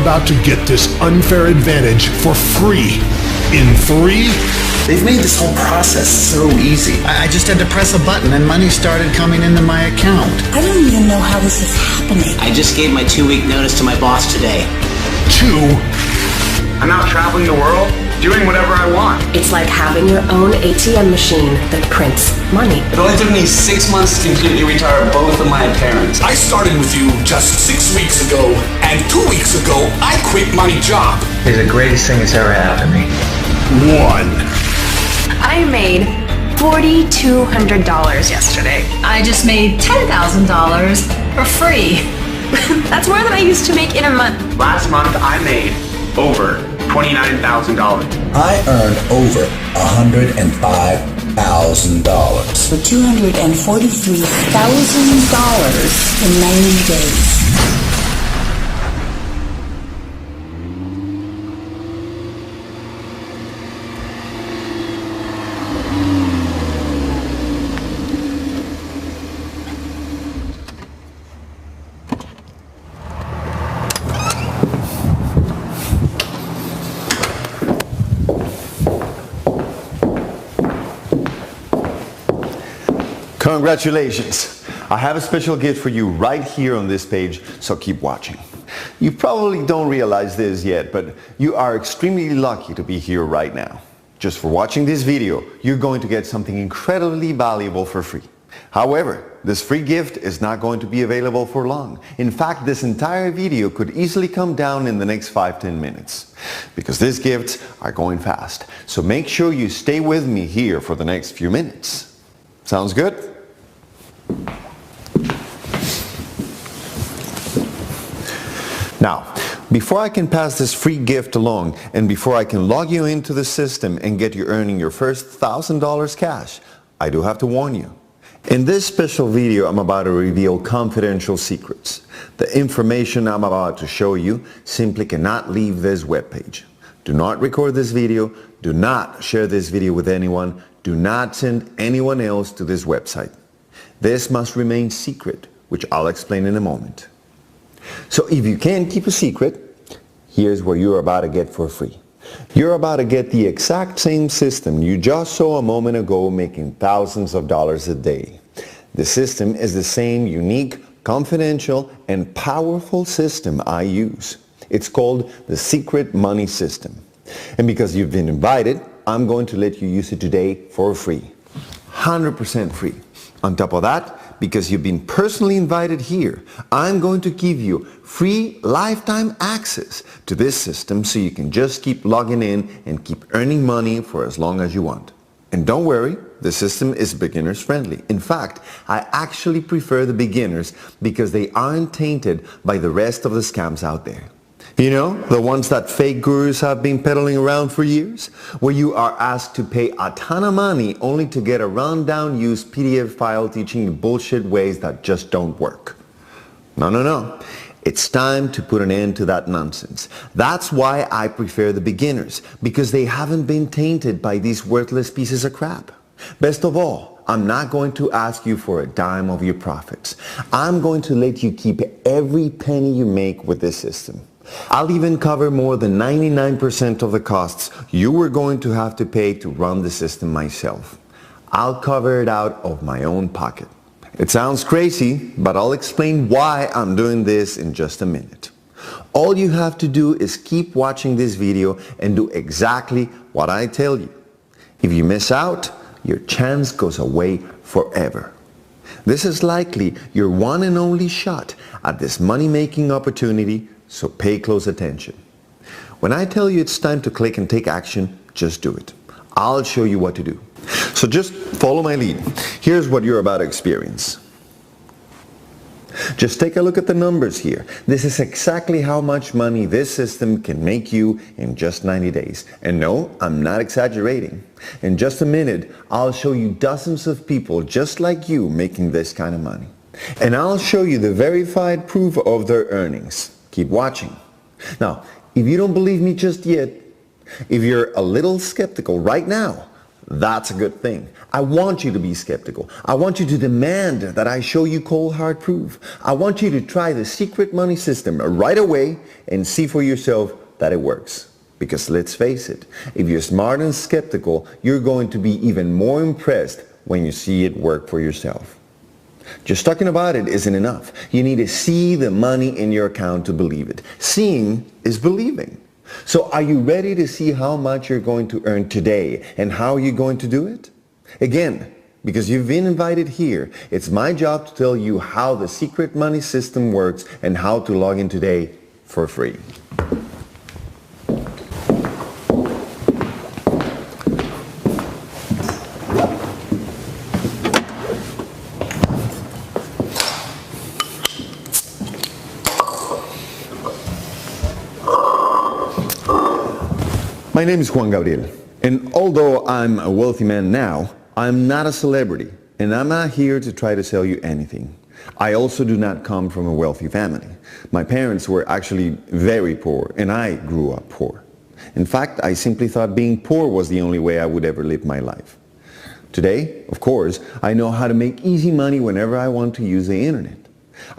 about to get this unfair advantage for free in 3. They've made this whole process so easy. I just had to press a button and money started coming into my account. I don't even know how this is happening. I just gave my 2-week notice to my boss today. 2. I'm out traveling the world, doing whatever I want. It's like having your own ATM machine that prints money. It only took me 6 months to completely retire both of my parents. I started with you just 6 weeks ago, and 2 weeks ago, I quit my job. It's the greatest thing that's ever happened to me. 1. I made $4,200 yesterday. I just made $10,000 for free. That's more than I used to make in a month. Last month, I made over $29,000. I earned over $105,000. For $243,000 in 90 days. Congratulations! I have a special gift for you right here on this page, so keep watching. You probably don't realize this yet, but you are extremely lucky to be here right now. Just for watching this video, you're going to get something incredibly valuable for free. However, this free gift is not going to be available for long. In fact, this entire video could easily come down in the next 5-10 minutes because these gifts are going fast. So make sure you stay with me here for the next few minutes. Sounds good? Now, before I can pass this free gift along and before I can log you into the system and get you earning your first $1,000 cash, I do have to warn you. In this special video, I'm about to reveal confidential secrets. The information I'm about to show you simply cannot leave this webpage. Do not record this video. Do not share this video with anyone. Do not send anyone else to this website. This must remain secret, which I'll explain in a moment. So if you can't keep a secret, here's what you're about to get for free. You're about to get the exact same system you just saw a moment ago making thousands of dollars a day. The system is the same unique, confidential, and powerful system I use. It's called the Secret Money System. And because you've been invited, I'm going to let you use it today for free. 100% free. On top of that, because you've been personally invited here, I'm going to give you free lifetime access to this system so you can just keep logging in and keep earning money for as long as you want. And don't worry, the system is beginners friendly. In fact, I actually prefer the beginners because they aren't tainted by the rest of the scams out there. You know, the ones that fake gurus have been peddling around for years, where you are asked to pay a ton of money only to get a rundown used PDF file teaching you bullshit ways that just don't work. No. It's time to put an end to that nonsense. That's why I prefer the beginners, because they haven't been tainted by these worthless pieces of crap. Best of all, I'm not going to ask you for a dime of your profits. I'm going to let you keep every penny you make with this system. I'll even cover more than 99% of the costs you were going to have to pay to run the system myself. I'll cover it out of my own pocket. It sounds crazy, but I'll explain why I'm doing this in just a minute. All you have to do is keep watching this video and do exactly what I tell you. If you miss out, your chance goes away forever. This is likely your one and only shot at this money-making opportunity, so pay close attention. When I tell you it's time to click and take action, just do it. I'll show you what to do. So just follow my lead. Here's what you're about to experience. Just take a look at the numbers here. This is exactly how much money this system can make you in just 90 days. And no, I'm not exaggerating. In just a minute, I'll show you dozens of people just like you making this kind of money. And I'll show you the verified proof of their earnings. Keep watching. Now, if you don't believe me just yet, if you're a little skeptical right now, That's a good thing. I want you to be skeptical. I want you to demand that I show you cold hard proof. I want you to try the secret money system right away and see for yourself that it works. Because let's face it, if you're smart and skeptical, you're going to be even more impressed when you see it work for yourself. Just talking about it isn't enough. You need to see the money in your account to believe it. Seeing is believing. So are you ready to see how much you're going to earn today and how you're going to do it? Again, because you've been invited here, it's my job to tell you how the secret money system works and how to log in today for free. My name is Juan Gabriel, and although I'm a wealthy man now, I'm not a celebrity, and I'm not here to try to sell you anything. I also do not come from a wealthy family. My parents were actually very poor, and I grew up poor. In fact, I simply thought being poor was the only way I would ever live my life. Today, of course, I know how to make easy money whenever I want to use the internet.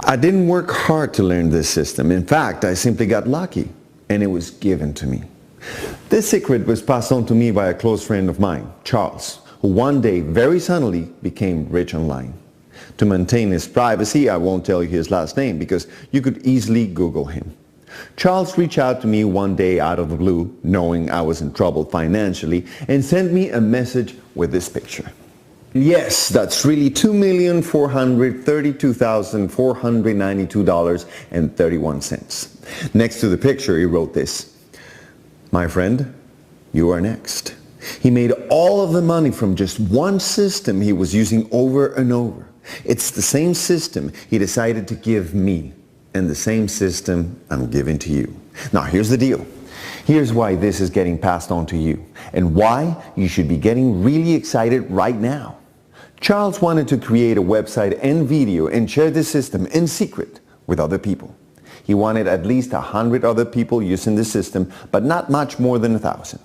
I didn't work hard to learn this system. In fact, I simply got lucky, and it was given to me. This secret was passed on to me by a close friend of mine, Charles, who one day very suddenly became rich online. To maintain his privacy, I won't tell you his last name because you could easily Google him. Charles reached out to me one day out of the blue, knowing I was in trouble financially, and sent me a message with this picture. Yes, that's really $2,432,492.31. Next to the picture, he wrote this: "My friend, you are next." He made all of the money from just one system he was using over and over. It's the same system he decided to give me, and the same system I'm giving to you. Now here's the deal. Here's why this is getting passed on to you, and why you should be getting really excited right now. Charles wanted to create a website and video and share this system in secret with other people. He wanted at least 100 other people using the system, but not much more than 1,000.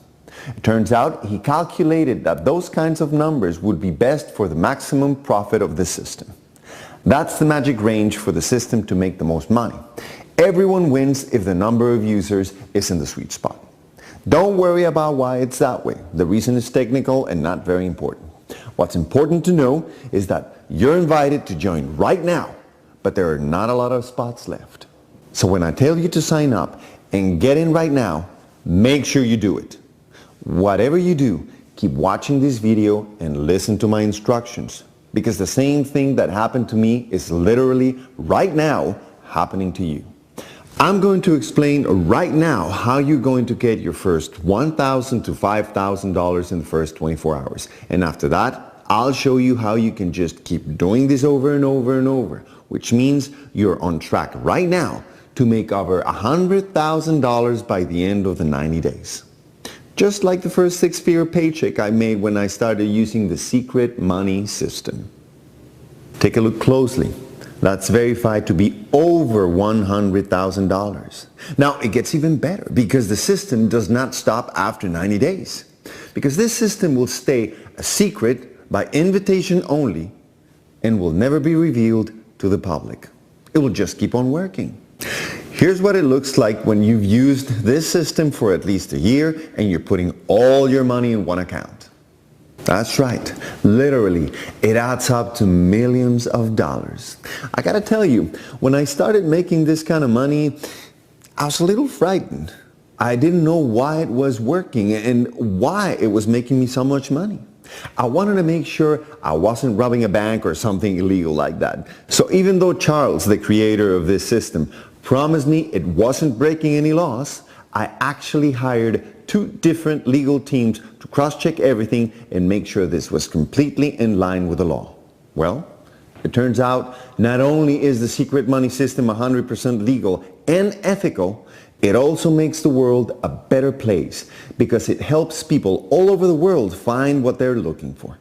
It turns out he calculated that those kinds of numbers would be best for the maximum profit of the system. That's the magic range for the system to make the most money. Everyone wins if the number of users is in the sweet spot. Don't worry about why it's that way. The reason is technical and not very important. What's important to know is that you're invited to join right now, but there are not a lot of spots left. So when I tell you to sign up and get in right now, make sure you do it. Whatever you do, keep watching this video and listen to my instructions, because the same thing that happened to me is literally right now happening to you. I'm going to explain right now how you're going to get your first $1,000 to $5,000 in the first 24 hours. And after that, I'll show you how you can just keep doing this over and over and over, which means you're on track right now to make over $100,000 by the end of the 90 days. Just like the first six-figure paycheck I made when I started using the secret money system. Take a look closely. That's verified to be over $100,000. Now, it gets even better because the system does not stop after 90 days. Because this system will stay a secret by invitation only and will never be revealed to the public. It will just keep on working. Here's what it looks like when you've used this system for at least a year and you're putting all your money in one account. That's right. Literally, it adds up to millions of dollars. I gotta tell you, when I started making this kind of money, I was a little frightened. I didn't know why it was working and why it was making me so much money. I wanted to make sure I wasn't robbing a bank or something illegal like that. So even though Charles, the creator of this system, promised me it wasn't breaking any laws, I actually hired 2 different legal teams to cross-check everything and make sure this was completely in line with the law. Well, it turns out not only is the secret money system 100% legal and ethical, it also makes the world a better place because it helps people all over the world find what they're looking for.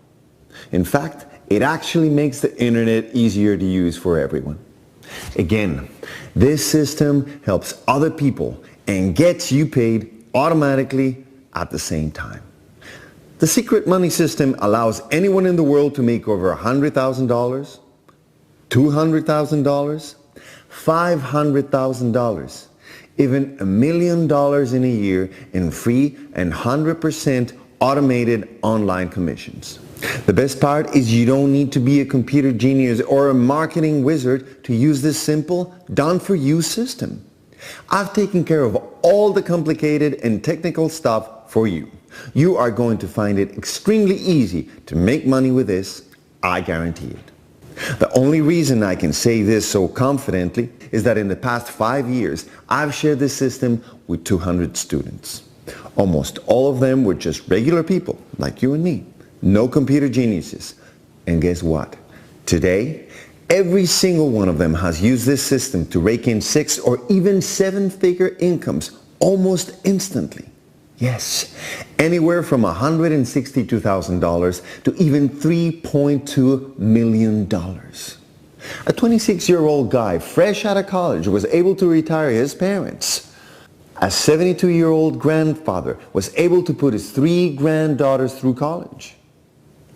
In fact, it actually makes the internet easier to use for everyone. Again, this system helps other people and gets you paid automatically at the same time. The secret money system allows anyone in the world to make over $100,000, $200,000, $500,000, even $1 million in a year in free and 100% automated online commissions. The best part is you don't need to be a computer genius or a marketing wizard to use this simple, done-for-you system. I've taken care of all the complicated and technical stuff for you. You are going to find it extremely easy to make money with this, I guarantee it. The only reason I can say this so confidently is that in the past 5 years, I've shared this system with 200 students. Almost all of them were just regular people like you and me. No computer geniuses. And guess what? Today, every single one of them has used this system to rake in 6 or even 7-figure incomes almost instantly. Yes, anywhere from $162,000 to even $3.2 million. A 26-year-old guy fresh out of college was able to retire his parents. A 72-year-old grandfather was able to put his 3 granddaughters through college.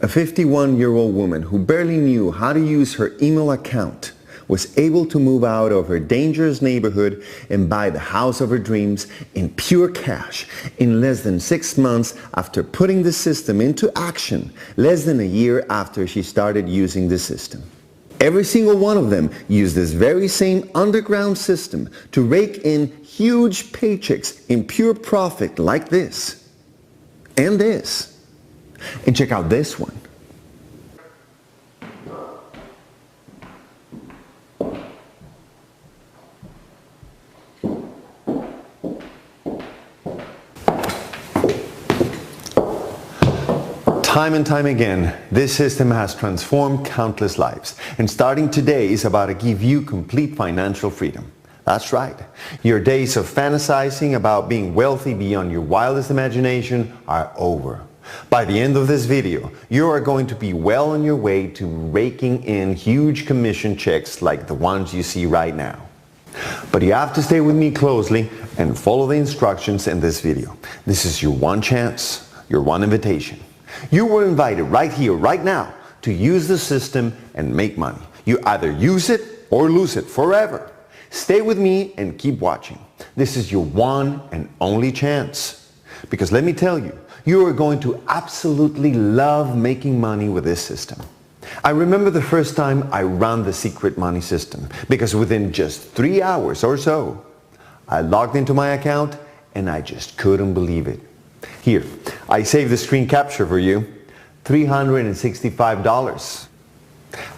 A 51-year-old woman who barely knew how to use her email account was able to move out of her dangerous neighborhood and buy the house of her dreams in pure cash in less than 6 months after putting the system into action, less than a year after she started using the system. Every single one of them used this very same underground system to rake in huge paychecks in pure profit like this. And this. And check out this one. Time and time again, this system has transformed countless lives. And starting today is about to give you complete financial freedom. That's right. Your days of fantasizing about being wealthy beyond your wildest imagination are over. By the end of this video, you are going to be well on your way to raking in huge commission checks like the ones you see right now. But you have to stay with me closely and follow the instructions in this video. This is your one chance, your one invitation. You were invited right here, right now, to use the system and make money. You either use it or lose it forever. Stay with me and keep watching. This is your one and only chance. Because let me tell you, you are going to absolutely love making money with this system. I remember the first time I ran the secret money system because within just 3 hours or so, I logged into my account and I just couldn't believe it. Here, I saved the screen capture for you, $365.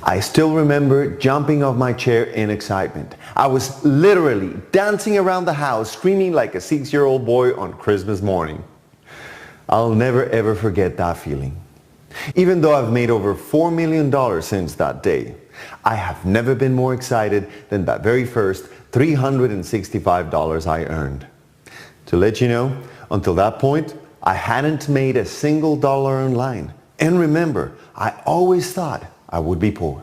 I still remember jumping off my chair in excitement. I was literally dancing around the house, screaming like a 6-year-old boy on Christmas morning. I'll never ever forget that feeling. Even though I've made over $4 million since that day, I have never been more excited than that very first $365 I earned. To let you know, until that point, I hadn't made a single dollar online. And remember, I always thought I would be poor.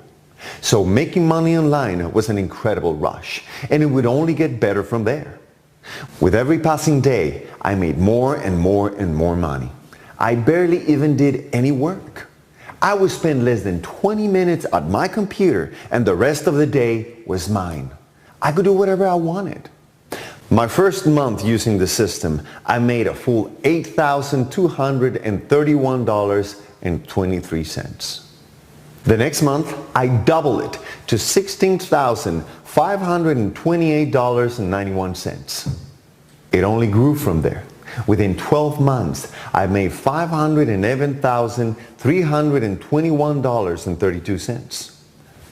So making money online was an incredible rush, and it would only get better from there. With every passing day, I made more and more and more money. I barely even did any work. I would spend less than 20 minutes at my computer, and the rest of the day was mine. I could do whatever I wanted. My first month using the system, I made a full $8,231.23. The next month, I doubled it to $16,528.91. It only grew from there. Within 12 months, I made $511,321.32.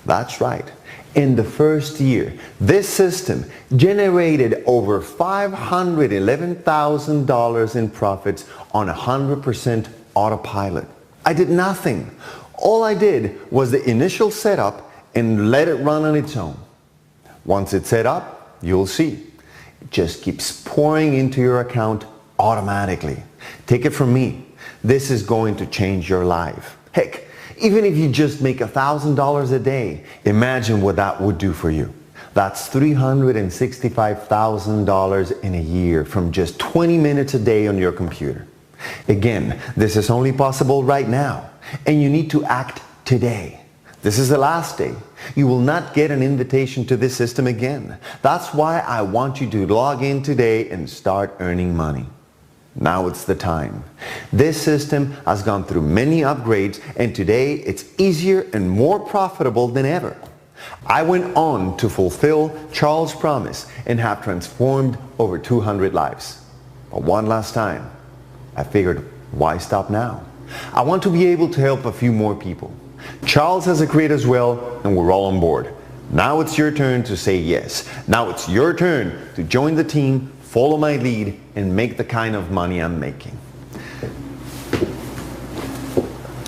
That's right. In the first year, this system generated over $511,000 in profits on 100% autopilot. I did nothing. All I did was the initial setup and let it run on its own. Once it's set up, you'll see. It just keeps pouring into your account automatically. Take it from me. This is going to change your life. Heck, even if you just make $1,000 a day, imagine what that would do for you. That's $365,000 in a year from just 20 minutes a day on your computer. Again, this is only possible right now, and you need to act today. This is the last day. You will not get an invitation to this system again. That's why I want you to log in today and start earning money. Now it's the time. This system has gone through many upgrades, and today it's easier and more profitable than ever. I went on to fulfill Charles' promise and have transformed over 200 lives. But one last time, I figured, why stop now? I want to be able to help a few more people. Charles has agreed as well, and we're all on board. Now it's your turn to say yes. Now it's your turn to join the team, follow my lead, and make the kind of money I'm making.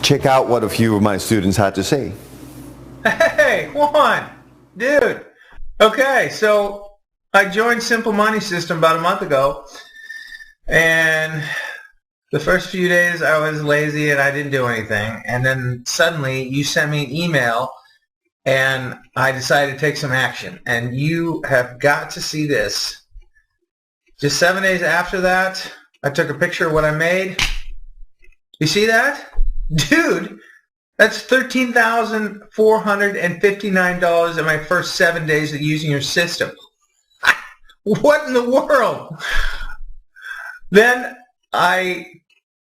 Check out what a few of my students had to say. Hey, Juan, dude. Okay, so I joined Simple Money System about a month ago, and the first few days I was lazy and I didn't do anything, and then suddenly you sent me an email and I decided to take some action, and you have got to see this. Just 7 days after that, I took a picture of what I made. You see that? Dude, that's $13,459 in my first 7 days of using your system. What in the world? Then I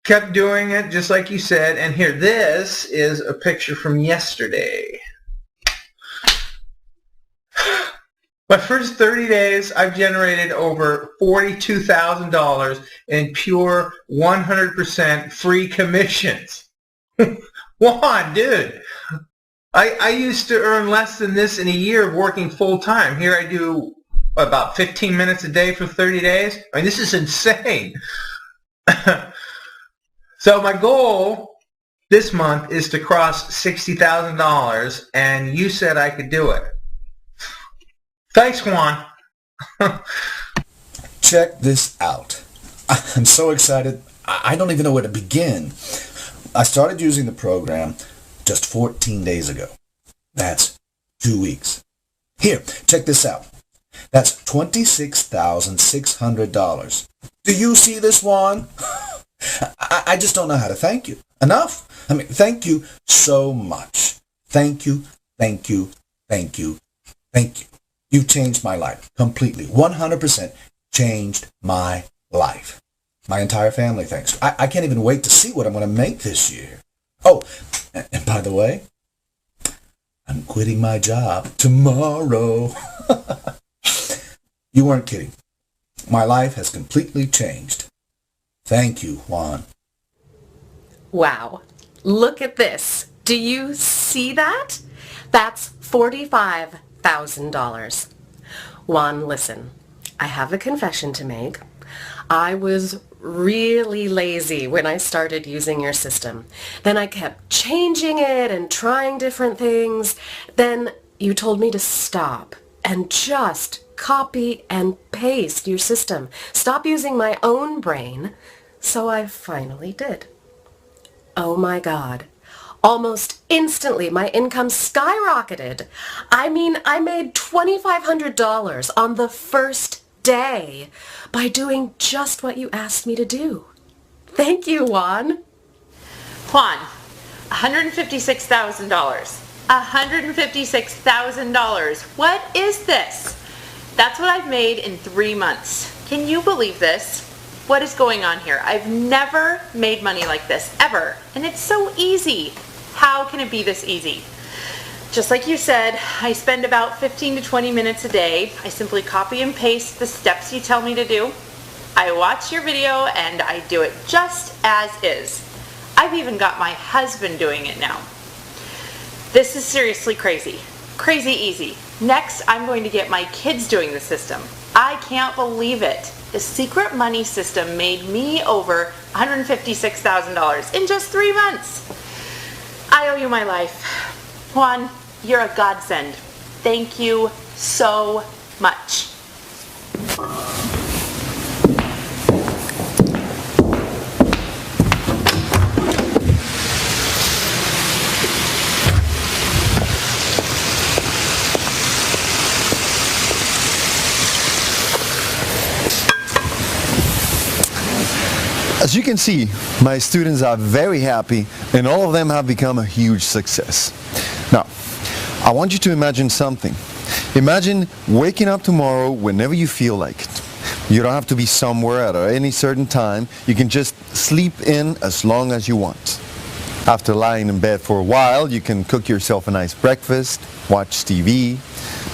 kept doing it just like you said, and here, this is a picture from yesterday. My first 30 days, I've generated over $42,000 in pure 100% free commissions. Juan, dude, I used to earn less than this in a year of working full-time. Here I do about 15 minutes a day for 30 days. I mean, this is insane. So my goal this month is to cross $60,000, and you said I could do it. Thanks, Juan. Check this out. I'm so excited. I don't even know where to begin. I started using the program just 14 days ago. That's 2 weeks. Here, check this out. That's $26,600. Do you see this, Juan? I just don't know how to thank you. Enough? I mean, thank you so much. Thank you, thank you, thank you, thank you. You changed my life completely. 100% changed my life. My entire family thanks you. I can't even wait to see what I'm going to make this year. Oh, and by the way, I'm quitting my job tomorrow. You weren't kidding. My life has completely changed. Thank you, Juan. Wow. Look at this. Do you see that? That's $45,000. Juan, listen. I have a confession to make. I was really lazy when I started using your system. Then I kept changing it and trying different things. Then you told me to stop and just copy and paste your system. Stop using my own brain. So I finally did. Oh my God. Almost instantly, my income skyrocketed. I mean, I made $2,500 on the first day by doing just what you asked me to do. Thank you, Juan. Juan, $156,000. $156,000. What is this? That's what I've made in 3 months. Can you believe this? What is going on here? I've never made money like this, ever. And it's so easy. How can it be this easy? Just like you said, I spend about 15 to 20 minutes a day. I simply copy and paste the steps you tell me to do. I watch your video and I do it just as is. I've even got my husband doing it now. This is seriously crazy. Crazy easy. Next, I'm going to get my kids doing the system. I can't believe it. The secret money system made me over $156,000 in just 3 months. I owe you my life. Juan, you're a godsend. Thank you so much. As you can see, my students are very happy and all of them have become a huge success. Now, I want you to imagine something. Imagine waking up tomorrow whenever you feel like it. You don't have to be somewhere at any certain time. You can just sleep in as long as you want. After lying in bed for a while, you can cook yourself a nice breakfast, watch TV,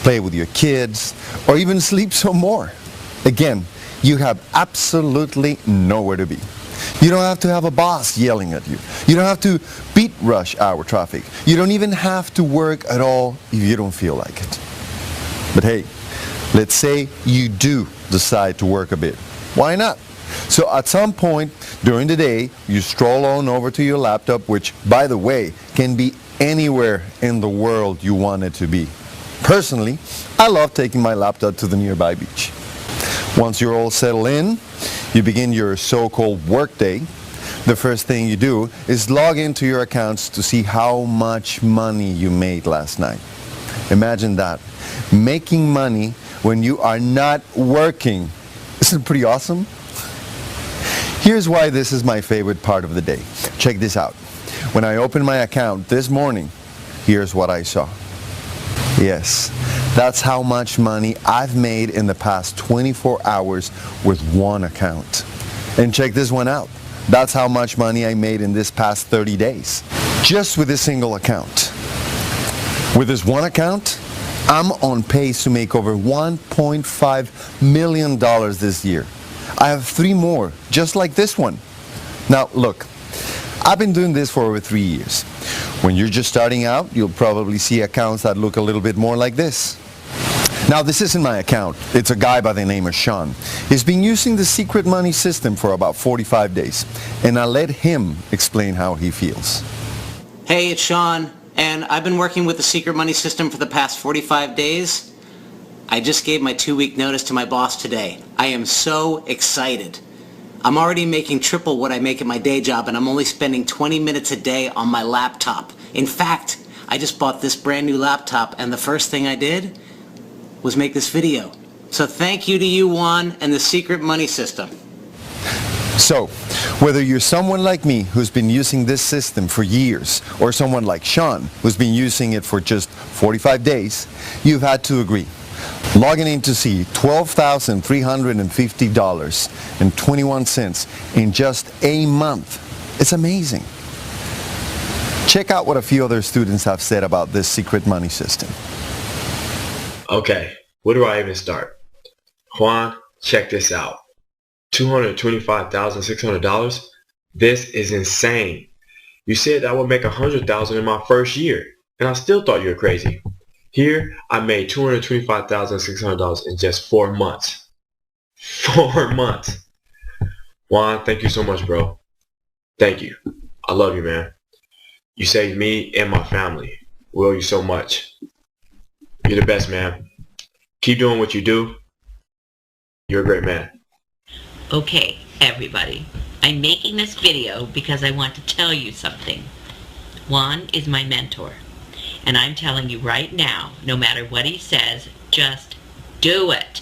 play with your kids, or even sleep some more. Again, you have absolutely nowhere to be. You don't have to have a boss yelling at you. You don't have to beat rush hour traffic. You don't even have to work at all if you don't feel like it. But hey, let's say you do decide to work a bit. Why not? So at some point during the day, you stroll on over to your laptop, which, by the way, can be anywhere in the world you want it to be. Personally, I love taking my laptop to the nearby beach. Once you're all settled in, you begin your so-called work day. The first thing you do is log into your accounts to see how much money you made last night. Imagine that. Making money when you are not working. Isn't it pretty awesome? Here's why this is my favorite part of the day. Check this out. When I opened my account this morning, here's what I saw. Yes, that's how much money I've made in the past 24 hours with one account. And check this one out. That's how much money I made in this past 30 days. Just with a single account. With this one account, I'm on pace to make over $1.5 million this year. I have 3 more, just like this one. Now, look, I've been doing this for over 3 years. When you're just starting out, you'll probably see accounts that look a little bit more like this. Now, this isn't my account. It's a guy by the name of Sean. He's been using the secret money system for about 45 days, and I'll let him explain how he feels. Hey, it's Sean, and I've been working with the secret money system for the past 45 days. I just gave my 2-week notice to my boss today. I am so excited. I'm already making triple what I make at my day job, and I'm only spending 20 minutes a day on my laptop. In fact, I just bought this brand new laptop, and the first thing I did was make this video. So thank you to you, Juan, and the secret money system. So, whether you're someone like me who's been using this system for years, or someone like Sean who's been using it for just 45 days, you've had to agree. Logging in to see $12,350.21 in just a month. It's amazing. Check out what a few other students have said about this secret money system. Okay, where do I even start? Juan, check this out. $225,600? This is insane. You said I would make $100,000 in my first year, and I still thought you were crazy. Here, I made $225,600 in just 4 months. 4 months. Juan, thank you so much, bro. Thank you. I love you, man. You saved me and my family. We owe you so much. You're the best, man. Keep doing what you do. You're a great man. Okay, everybody. I'm making this video because I want to tell you something. Juan is my mentor. And I'm telling you right now, no matter what he says, just do it.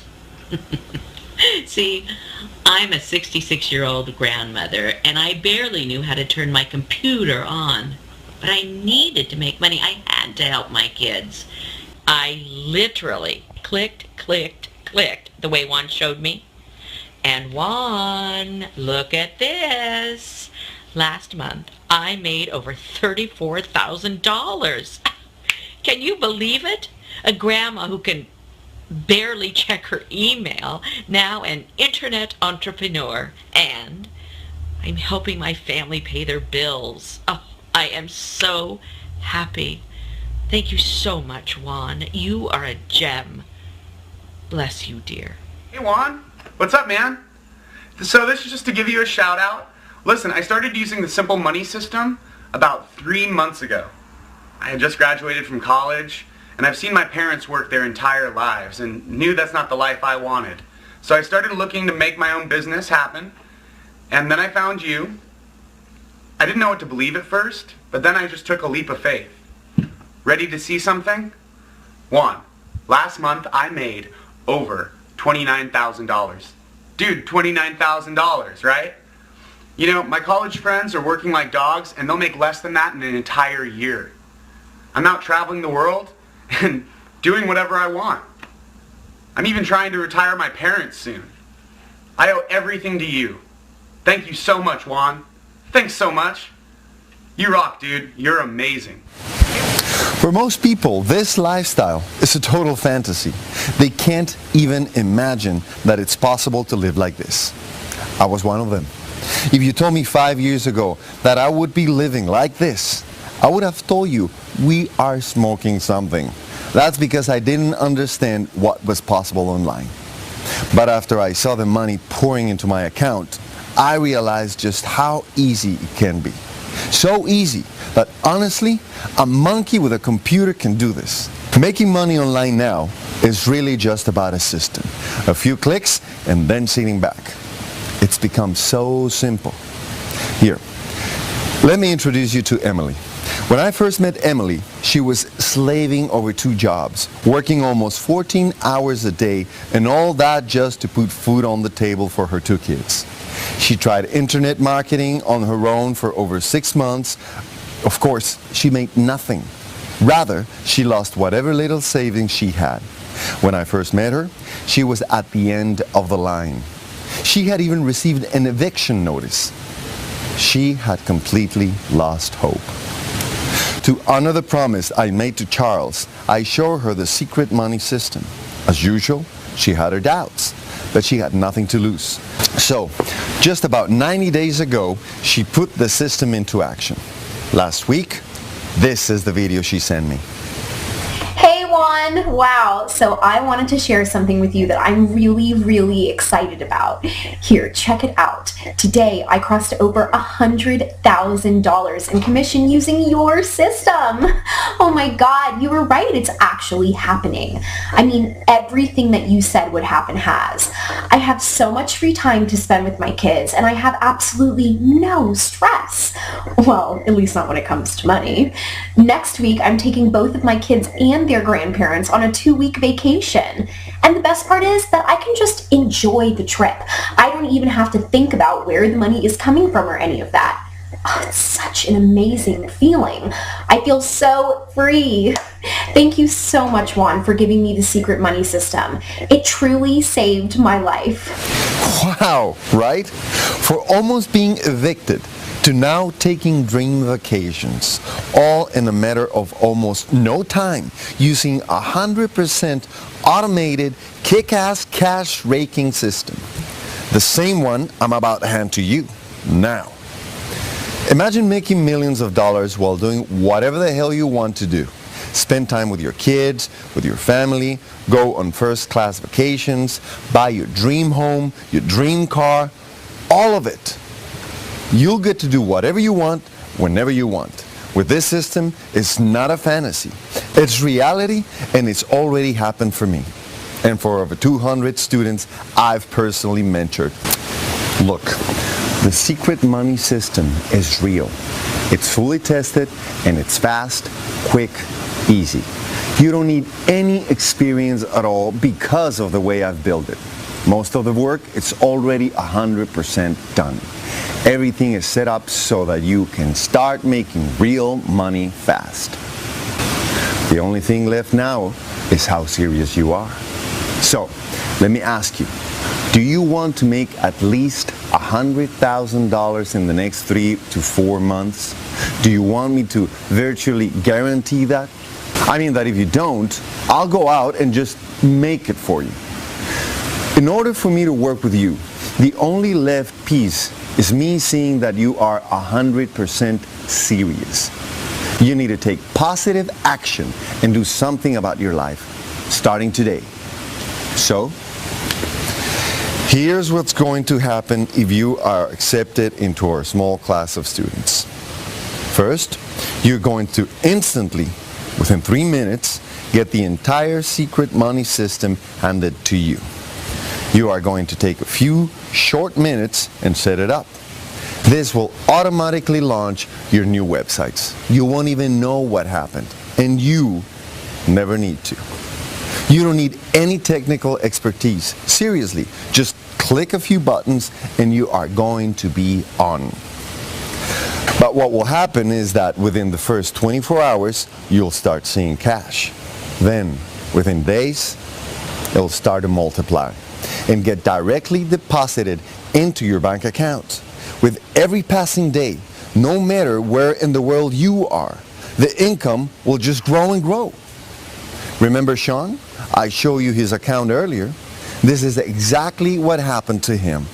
See, I'm a 66-year-old grandmother, and I barely knew how to turn my computer on. But I needed to make money. I had to help my kids. I literally clicked, the way Juan showed me. And Juan, look at this. Last month, I made over $34,000. Can you believe it? A grandma who can barely check her email, now an internet entrepreneur, and I'm helping my family pay their bills. Oh, I am so happy. Thank you so much, Juan. You are a gem. Bless you, dear. Hey, Juan. What's up, man? So this is just to give you a shout out. Listen, I started using the Simple Money system about 3 months ago. I had just graduated from college, and I've seen my parents work their entire lives and knew that's not the life I wanted. So I started looking to make my own business happen, and then I found you. I didn't know what to believe at first, but then I just took a leap of faith. Ready to see something? Juan, last month I made over $29,000. Dude, $29,000, right? You know, my college friends are working like dogs and they'll make less than that in an entire year. I'm out traveling the world and doing whatever I want. I'm even trying to retire my parents soon. I owe everything to you. Thank you so much, Juan. Thanks so much. You rock, dude. You're amazing. For most people, this lifestyle is a total fantasy. They can't even imagine that it's possible to live like this. I was one of them. If you told me 5 years ago that I would be living like this, I would have told you we are smoking something. That's because I didn't understand what was possible online. But after I saw the money pouring into my account, I realized just how easy it can be. So easy that honestly, a monkey with a computer can do this. Making money online now is really just about a system. A few clicks and then sitting back. It's become so simple. Here, let me introduce you to Emily. When I first met Emily, she was slaving over 2 jobs, working almost 14 hours a day, and all that just to put food on the table for her 2 kids. She tried internet marketing on her own for over 6 months. Of course, she made nothing. Rather, she lost whatever little savings she had. When I first met her, she was at the end of the line. She had even received an eviction notice. She had completely lost hope. To honor the promise I made to Charles, I showed her the secret money system. As usual, she had her doubts, but she had nothing to lose. So, just about 90 days ago, she put the system into action. Last week, this is the video she sent me. Hey Juan! Wow, so I wanted to share something with you that I'm really excited about. Here, check it out. Today, I crossed over $100,000 in commission using your system. Oh my God, you were right, it's actually happening. I mean, everything that you said would happen has. I have so much free time to spend with my kids, and I have absolutely no stress. Well, at least not when it comes to money. Next week, I'm taking both of my kids and their grandparents on a 2-week vacation. And the best part is that I can just enjoy the trip. I don't even have to think about where the money is coming from or any of that. Oh, it's such an amazing feeling. I feel so free. Thank you so much, Juan, for giving me the secret money system. It truly saved my life. Wow, right? For almost being evicted to now taking dream vacations, all in a matter of almost no time, using 100% automated, kick-ass cash raking system. The same one I'm about to hand to you now. Imagine making millions of dollars while doing whatever the hell you want to do. Spend time with your kids, with your family, go on first-class vacations, buy your dream home, your dream car, all of it. You'll get to do whatever you want, whenever you want. With this system, it's not a fantasy. It's reality, and it's already happened for me. And for over 200 students I've personally mentored. Look, the secret money system is real. It's fully tested, and it's fast, quick, easy. You don't need any experience at all because of the way I've built it. Most of the work is already 100% done. Everything is set up so that you can start making real money fast. The only thing left now is how serious you are. So, let me ask you, do you want to make at least $100,000 in the next 3 to 4 months? Do you want me to virtually guarantee that? I mean that if you don't, I'll go out and just make it for you. In order for me to work with you, the only left piece is me seeing that you are 100% serious. You need to take positive action and do something about your life, starting today. So, here's what's going to happen if you are accepted into our small class of students. First, you're going to instantly, within 3 minutes, get the entire secret money system handed to you. You are going to take a few short minutes and set it up. This will automatically launch your new websites. You won't even know what happened, and you never need to. You don't need any technical expertise. Seriously, just click a few buttons, and you are going to be on. But what will happen is that within the first 24 hours, you'll start seeing cash. Then, within days, it'll start to multiply and get directly deposited into your bank account. With every passing day, no matter where in the world you are, the income will just grow and grow. Remember Sean? I showed you his account earlier. This is exactly what happened to him.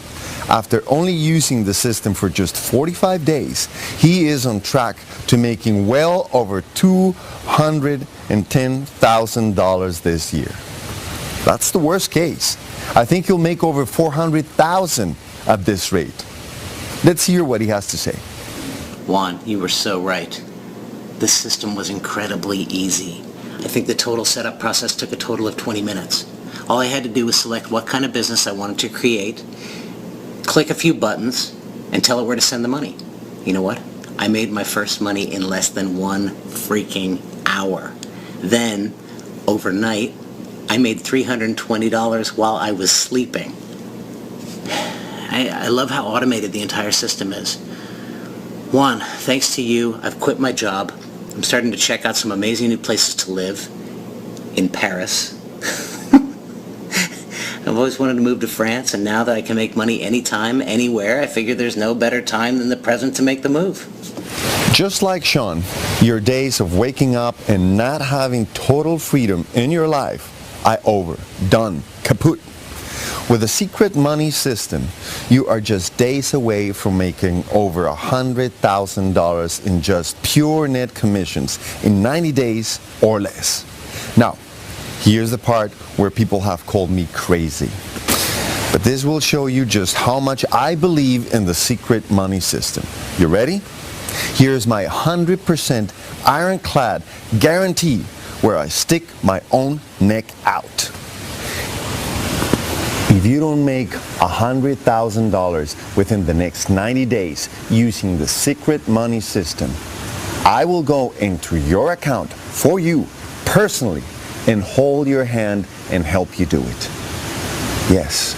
After only using the system for just 45 days, he is on track to making well over $210,000 this year. That's the worst case. I think he'll make over $400,000 at this rate. Let's hear what he has to say. Juan, you were so right. This system was incredibly easy. I think the total setup process took a total of 20 minutes. All I had to do was select what kind of business I wanted to create, click a few buttons, and tell it where to send the money. You know what? I made my first money in less than 1 freaking hour. Then, overnight, I made $320 while I was sleeping. I love how automated the entire system is. Juan, thanks to you, I've quit my job. I'm starting to check out some amazing new places to live in Paris. I've always wanted to move to France, and now that I can make money anytime, anywhere, I figure there's no better time than the present to make the move. Just like Sean, your days of waking up and not having total freedom in your life are over, done, kaput. With the secret money system, you are just days away from making over $100,000 in just pure net commissions in 90 days or less. Now, here's the part where people have called me crazy. But this will show you just how much I believe in the secret money system. You ready? Here's my 100% ironclad guarantee where I stick my own neck out. If you don't make $100,000 within the next 90 days using the secret money system, I will go into your account for you personally and hold your hand and help you do it. Yes,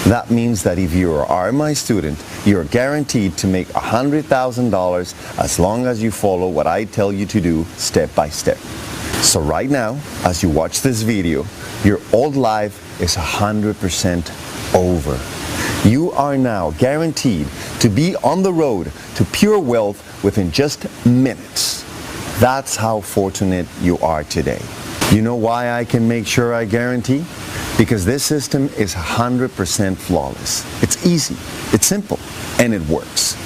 that means that if you are my student, you're guaranteed to make $100,000 as long as you follow what I tell you to do step by step. So right now, as you watch this video, your old life is 100% over. You are now guaranteed to be on the road to pure wealth within just minutes. That's how fortunate you are today. You know why I can make sure I guarantee? Because this system is 100% flawless. It's easy, it's simple, and it works.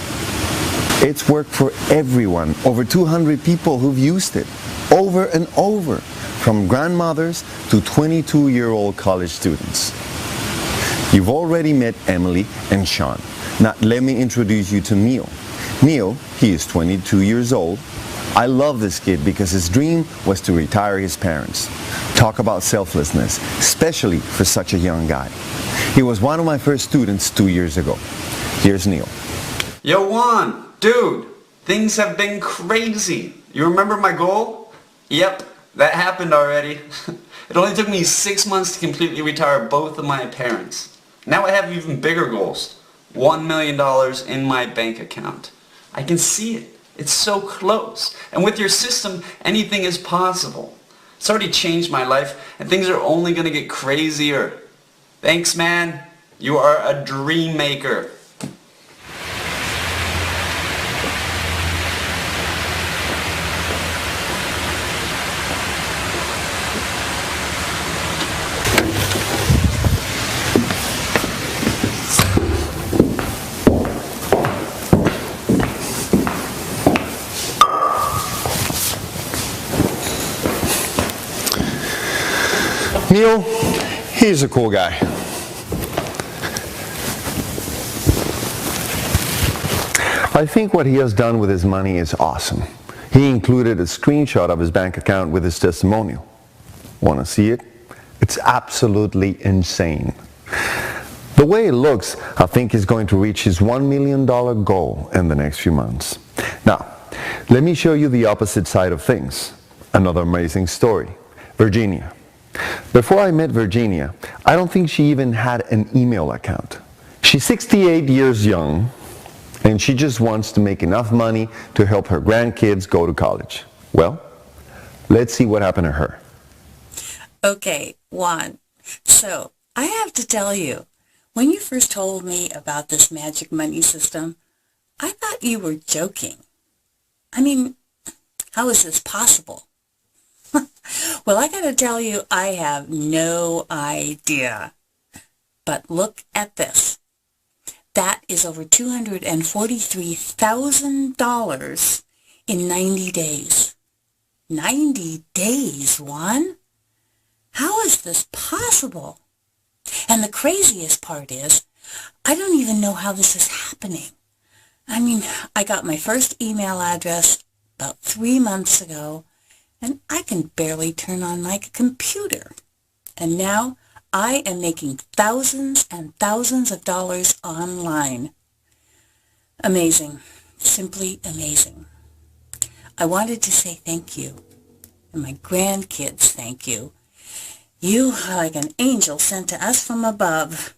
It's worked for everyone, over 200 people who've used it, over and over, from grandmothers to 22-year-old college students. You've already met Emily and Sean. Now let me introduce you to Neil. Neil, he is 22 years old. I love this kid because his dream was to retire his parents. Talk about selflessness, especially for such a young guy. He was one of my first students 2 years ago. Here's Neil. Yo, Juan, dude, things have been crazy. You remember my goal? Yep, that happened already. It only took me 6 months to completely retire both of my parents. Now I have even bigger goals. $1 million in my bank account. I can see it. It's so close. And with your system, anything is possible. It's already changed my life, and things are only going to get crazier. Thanks, man. You are a dream maker. Neil, he's a cool guy. I think what he has done with his money is awesome. He included a screenshot of his bank account with his testimonial. Want to see it? It's absolutely insane. The way it looks, I think he's going to reach his $1 million goal in the next few months. Now, let me show you the opposite side of things. Another amazing story. Virginia. Before I met Virginia, I don't think she even had an email account. She's 68 years young, and she just wants to make enough money to help her grandkids go to college. Well, let's see what happened to her. Okay, Juan. So, I have to tell you, when you first told me about this magic money system, I thought you were joking. I mean, how is this possible? Well, I gotta tell you, I have no idea. But look at this. That is over $243,000 in 90 days. 90 days, Juan? How is this possible? And the craziest part is, I don't even know how this is happening. I mean, I got my first email address about 3 months ago, and I can barely turn on my computer. And now I am making thousands and thousands of dollars online. Amazing. Simply amazing. I wanted to say thank you. And my grandkids thank you. You are like an angel sent to us from above.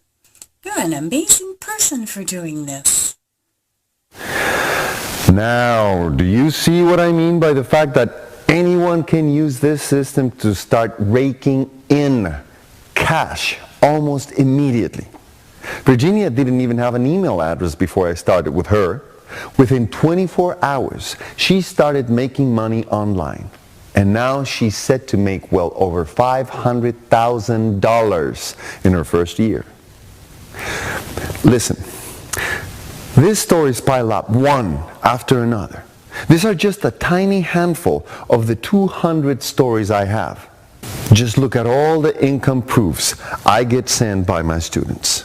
You're an amazing person for doing this. Now, do you see what I mean by the fact that anyone can use this system to start raking in cash almost immediately? Virginia didn't even have an email address before I started with her. Within 24 hours, she started making money online. And now she's set to make well over $500,000 in her first year. Listen, these stories pile up one after another. These are just a tiny handful of the 200 stories I have. Just look at all the income proofs I get sent by my students.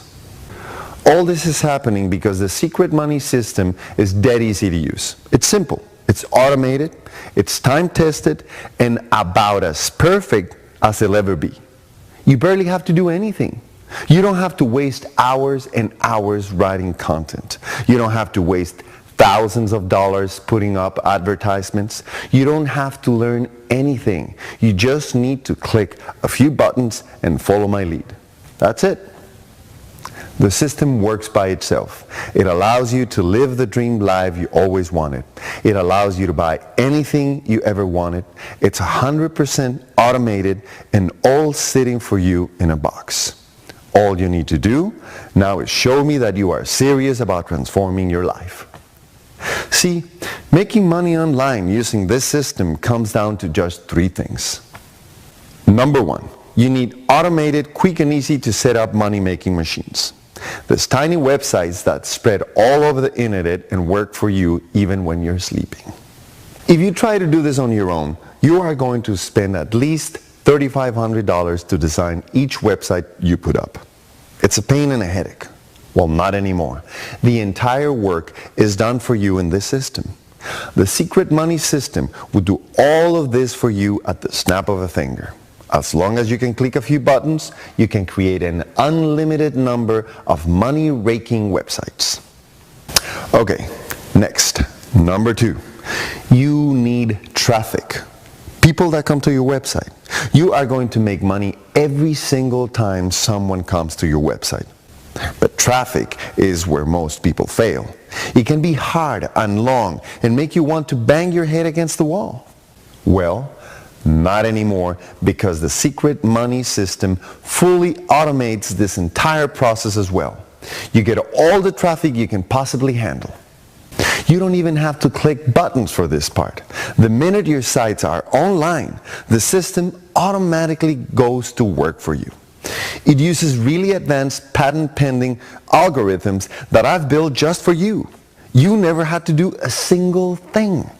All this is happening because the secret money system is dead easy to use. It's simple. It's automated, it's time-tested, and about as perfect as it'll ever be. You barely have to do anything. You don't have to waste hours and hours writing content. You don't have to waste thousands of dollars putting up advertisements. You don't have to learn anything. You just need to click a few buttons and follow my lead. That's it. The system works by itself. It allows you to live the dream life you always wanted. It allows you to buy anything you ever wanted. It's 100% automated and all sitting for you in a box. All you need to do now is show me that you are serious about transforming your life. See, making money online using this system comes down to just 3 things. Number 1, you need automated, quick and easy to set up money-making machines. There's tiny websites that spread all over the internet and work for you even when you're sleeping. If you try to do this on your own, you are going to spend at least $3,500 to design each website you put up. It's a pain and a headache. Well, not anymore. The entire work is done for you in this system. The secret money system will do all of this for you at the snap of a finger. As long as you can click a few buttons, you can create an unlimited number of money-raking websites. Okay, next, number 2. You need traffic. People that come to your website. You are going to make money every single time someone comes to your website. But traffic is where most people fail. It can be hard and long and make you want to bang your head against the wall. Well, not anymore, because the secret money system fully automates this entire process as well. You get all the traffic you can possibly handle. You don't even have to click buttons for this part. The minute your sites are online, the system automatically goes to work for you. It uses really advanced patent-pending algorithms that I've built just for you. You never had to do a single thing.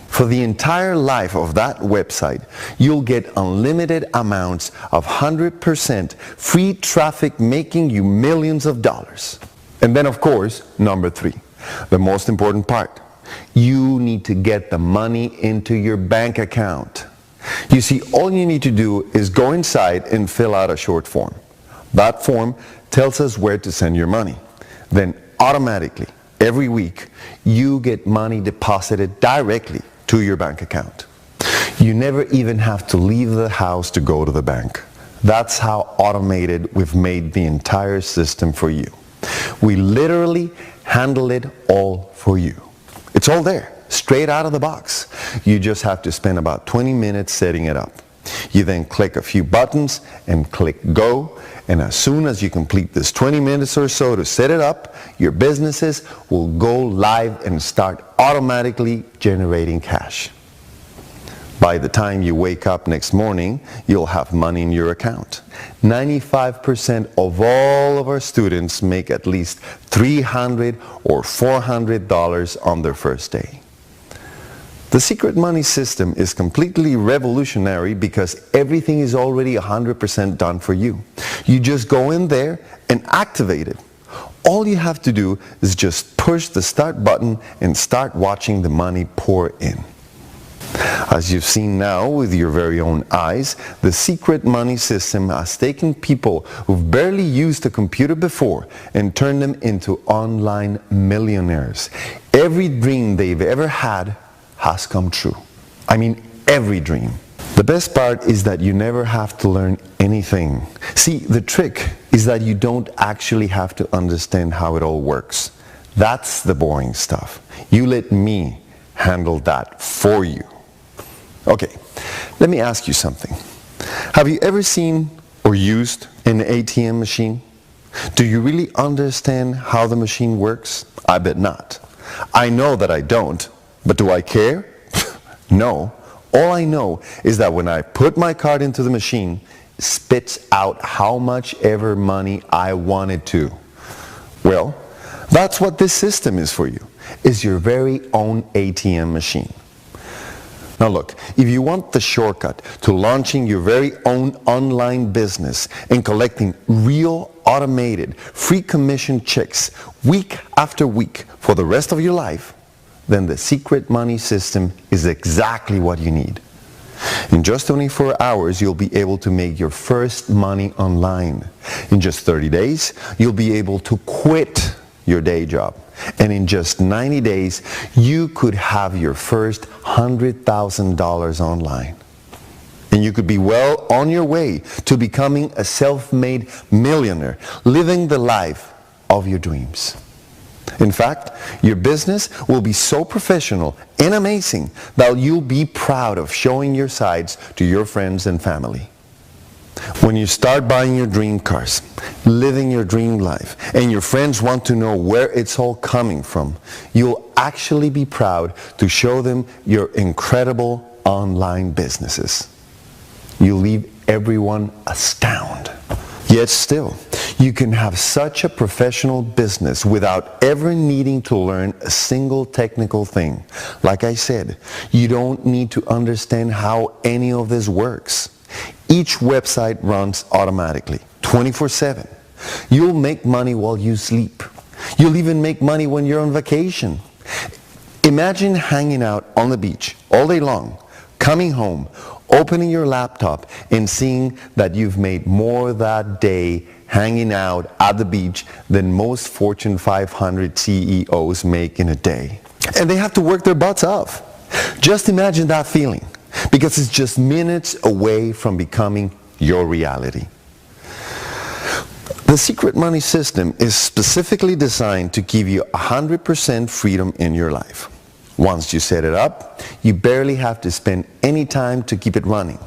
For the entire life of that website, you'll get unlimited amounts of 100% free traffic making you millions of dollars. And then of course, number 3, the most important part. You need to get the money into your bank account. You see, all you need to do is go inside and fill out a short form. That form tells us where to send your money. Then automatically, every week, you get money deposited directly to your bank account. You never even have to leave the house to go to the bank. That's how automated we've made the entire system for you. We literally handle it all for you. It's all there, straight out of the box. You just have to spend about 20 minutes setting it up. You then click a few buttons and click go, and as soon as you complete this 20 minutes or so to set it up, your businesses will go live and start automatically generating cash. By the time you wake up next morning, you'll have money in your account. 95% of all of our students make at least $300 or $400 on their first day. The secret money system is completely revolutionary because everything is already 100% done for you. You just go in there and activate it. All you have to do is just push the start button and start watching the money pour in. As you've seen now with your very own eyes, the secret money system has taken people who've barely used a computer before and turned them into online millionaires. Every dream they've ever had has come true. I mean, every dream. The best part is that you never have to learn anything. See, the trick is that you don't actually have to understand how it all works. That's the boring stuff. You let me handle that for you. Okay, let me ask you something. Have you ever seen or used an ATM machine? Do you really understand how the machine works? I bet not. I know that I don't, but do I care? No. All I know is that when I put my card into the machine, it spits out how much ever money I wanted to. Well, that's what this system is for you. It's your very own ATM machine. Now look, if you want the shortcut to launching your very own online business and collecting real automated free commission checks week after week for the rest of your life, then the secret money system is exactly what you need. In just 24 hours, you'll be able to make your first money online. In just 30 days, you'll be able to quit your day job. And in just 90 days, you could have your first $100,000 online. And you could be well on your way to becoming a self-made millionaire, living the life of your dreams. In fact, your business will be so professional and amazing that you'll be proud of showing your sides to your friends and family. When you start buying your dream cars, living your dream life, and your friends want to know where it's all coming from, you'll actually be proud to show them your incredible online businesses. You'll leave everyone astounded. Yet still, you can have such a professional business without ever needing to learn a single technical thing. Like I said, you don't need to understand how any of this works. Each website runs automatically, 24/7. You'll make money while you sleep. You'll even make money when you're on vacation. Imagine hanging out on the beach all day long, coming home, opening your laptop, and seeing that you've made more that day hanging out at the beach than most Fortune 500 CEOs make in a day. And they have to work their butts off. Just imagine that feeling, because it's just minutes away from becoming your reality. The secret money system is specifically designed to give you 100% freedom in your life. Once you set it up, you barely have to spend any time to keep it running.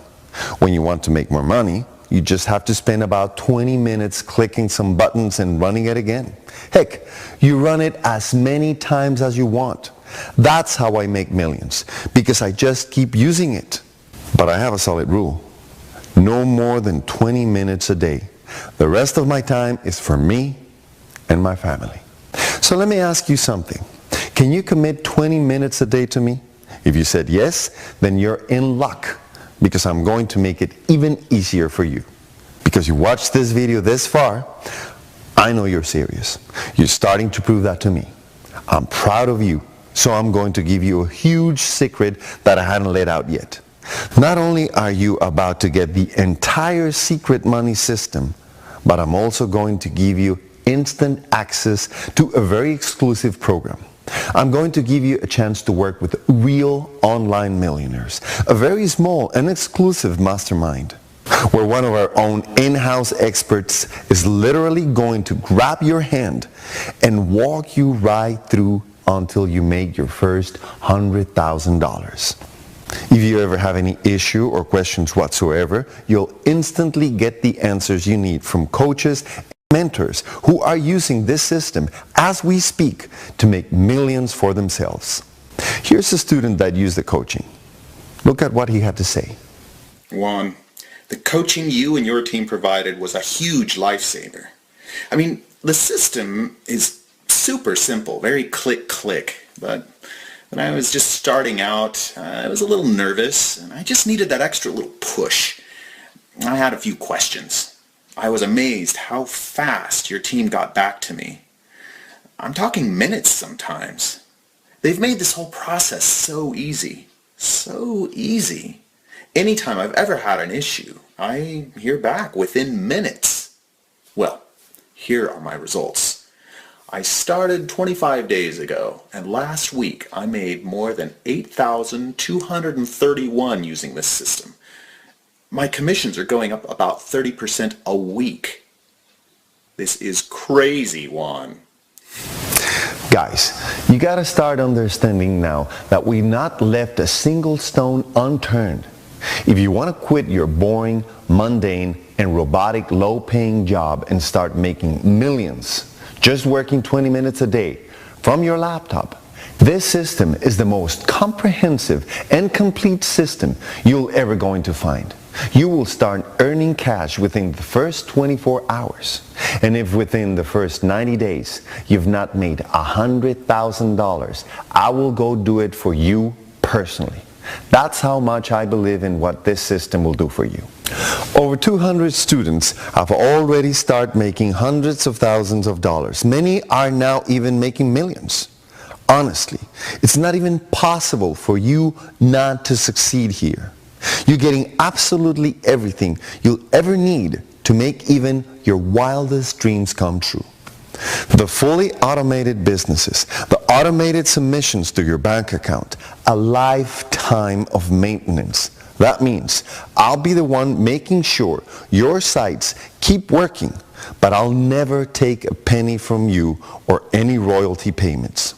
When you want to make more money, you just have to spend about 20 minutes clicking some buttons and running it again. Heck, you run it as many times as you want. That's how I make millions, because I just keep using it. But I have a solid rule. No more than 20 minutes a day. The rest of my time is for me and my family. So let me ask you something. Can you commit 20 minutes a day to me? If you said yes, then you're in luck, because I'm going to make it even easier for you. Because you watched this video this far, I know you're serious. You're starting to prove that to me. I'm proud of you, so I'm going to give you a huge secret that I hadn't let out yet. Not only are you about to get the entire secret money system, but I'm also going to give you instant access to a very exclusive program. I'm going to give you a chance to work with real online millionaires, a very small and exclusive mastermind. where one of our own in-house experts is literally going to grab your hand and walk you right through until you make your first $100,000. If you ever have any issue or questions whatsoever, you'll instantly get the answers you need from coaches and mentors who are using this system as we speak to make millions for themselves. Here's a student that used the coaching. Look at what he had to say. Juan, the coaching you and your team provided was a huge lifesaver. I mean, the system is super simple, very click, but when I was just starting out, I was a little nervous, and I just needed that extra little push. I had a few questions. I was amazed how fast your team got back to me. I'm talking minutes sometimes. They've made this whole process so easy. So easy. Anytime I've ever had an issue, I hear back within minutes. Well, here are my results. I started 25 days ago, and last week I made more than $8,231 using this system. My commissions are going up about 30% a week. This is crazy, Juan. Guys, you gotta start understanding now that we've not left a single stone unturned. If you want to quit your boring, mundane, and robotic low-paying job and start making millions just working 20 minutes a day from your laptop, this system is the most comprehensive and complete system you'll ever going to find. You will start earning cash within the first 24 hours. And if within the first 90 days you've not made $100,000, I will go do it for you personally. That's how much I believe in what this system will do for you. Over 200 students have already started making hundreds of thousands of dollars. Many are now even making millions. Honestly, it's not even possible for you not to succeed here. You're getting absolutely everything you'll ever need to make even your wildest dreams come true. The fully automated businesses, the automated submissions to your bank account, a lifetime of maintenance. That means I'll be the one making sure your sites keep working, but I'll never take a penny from you or any royalty payments.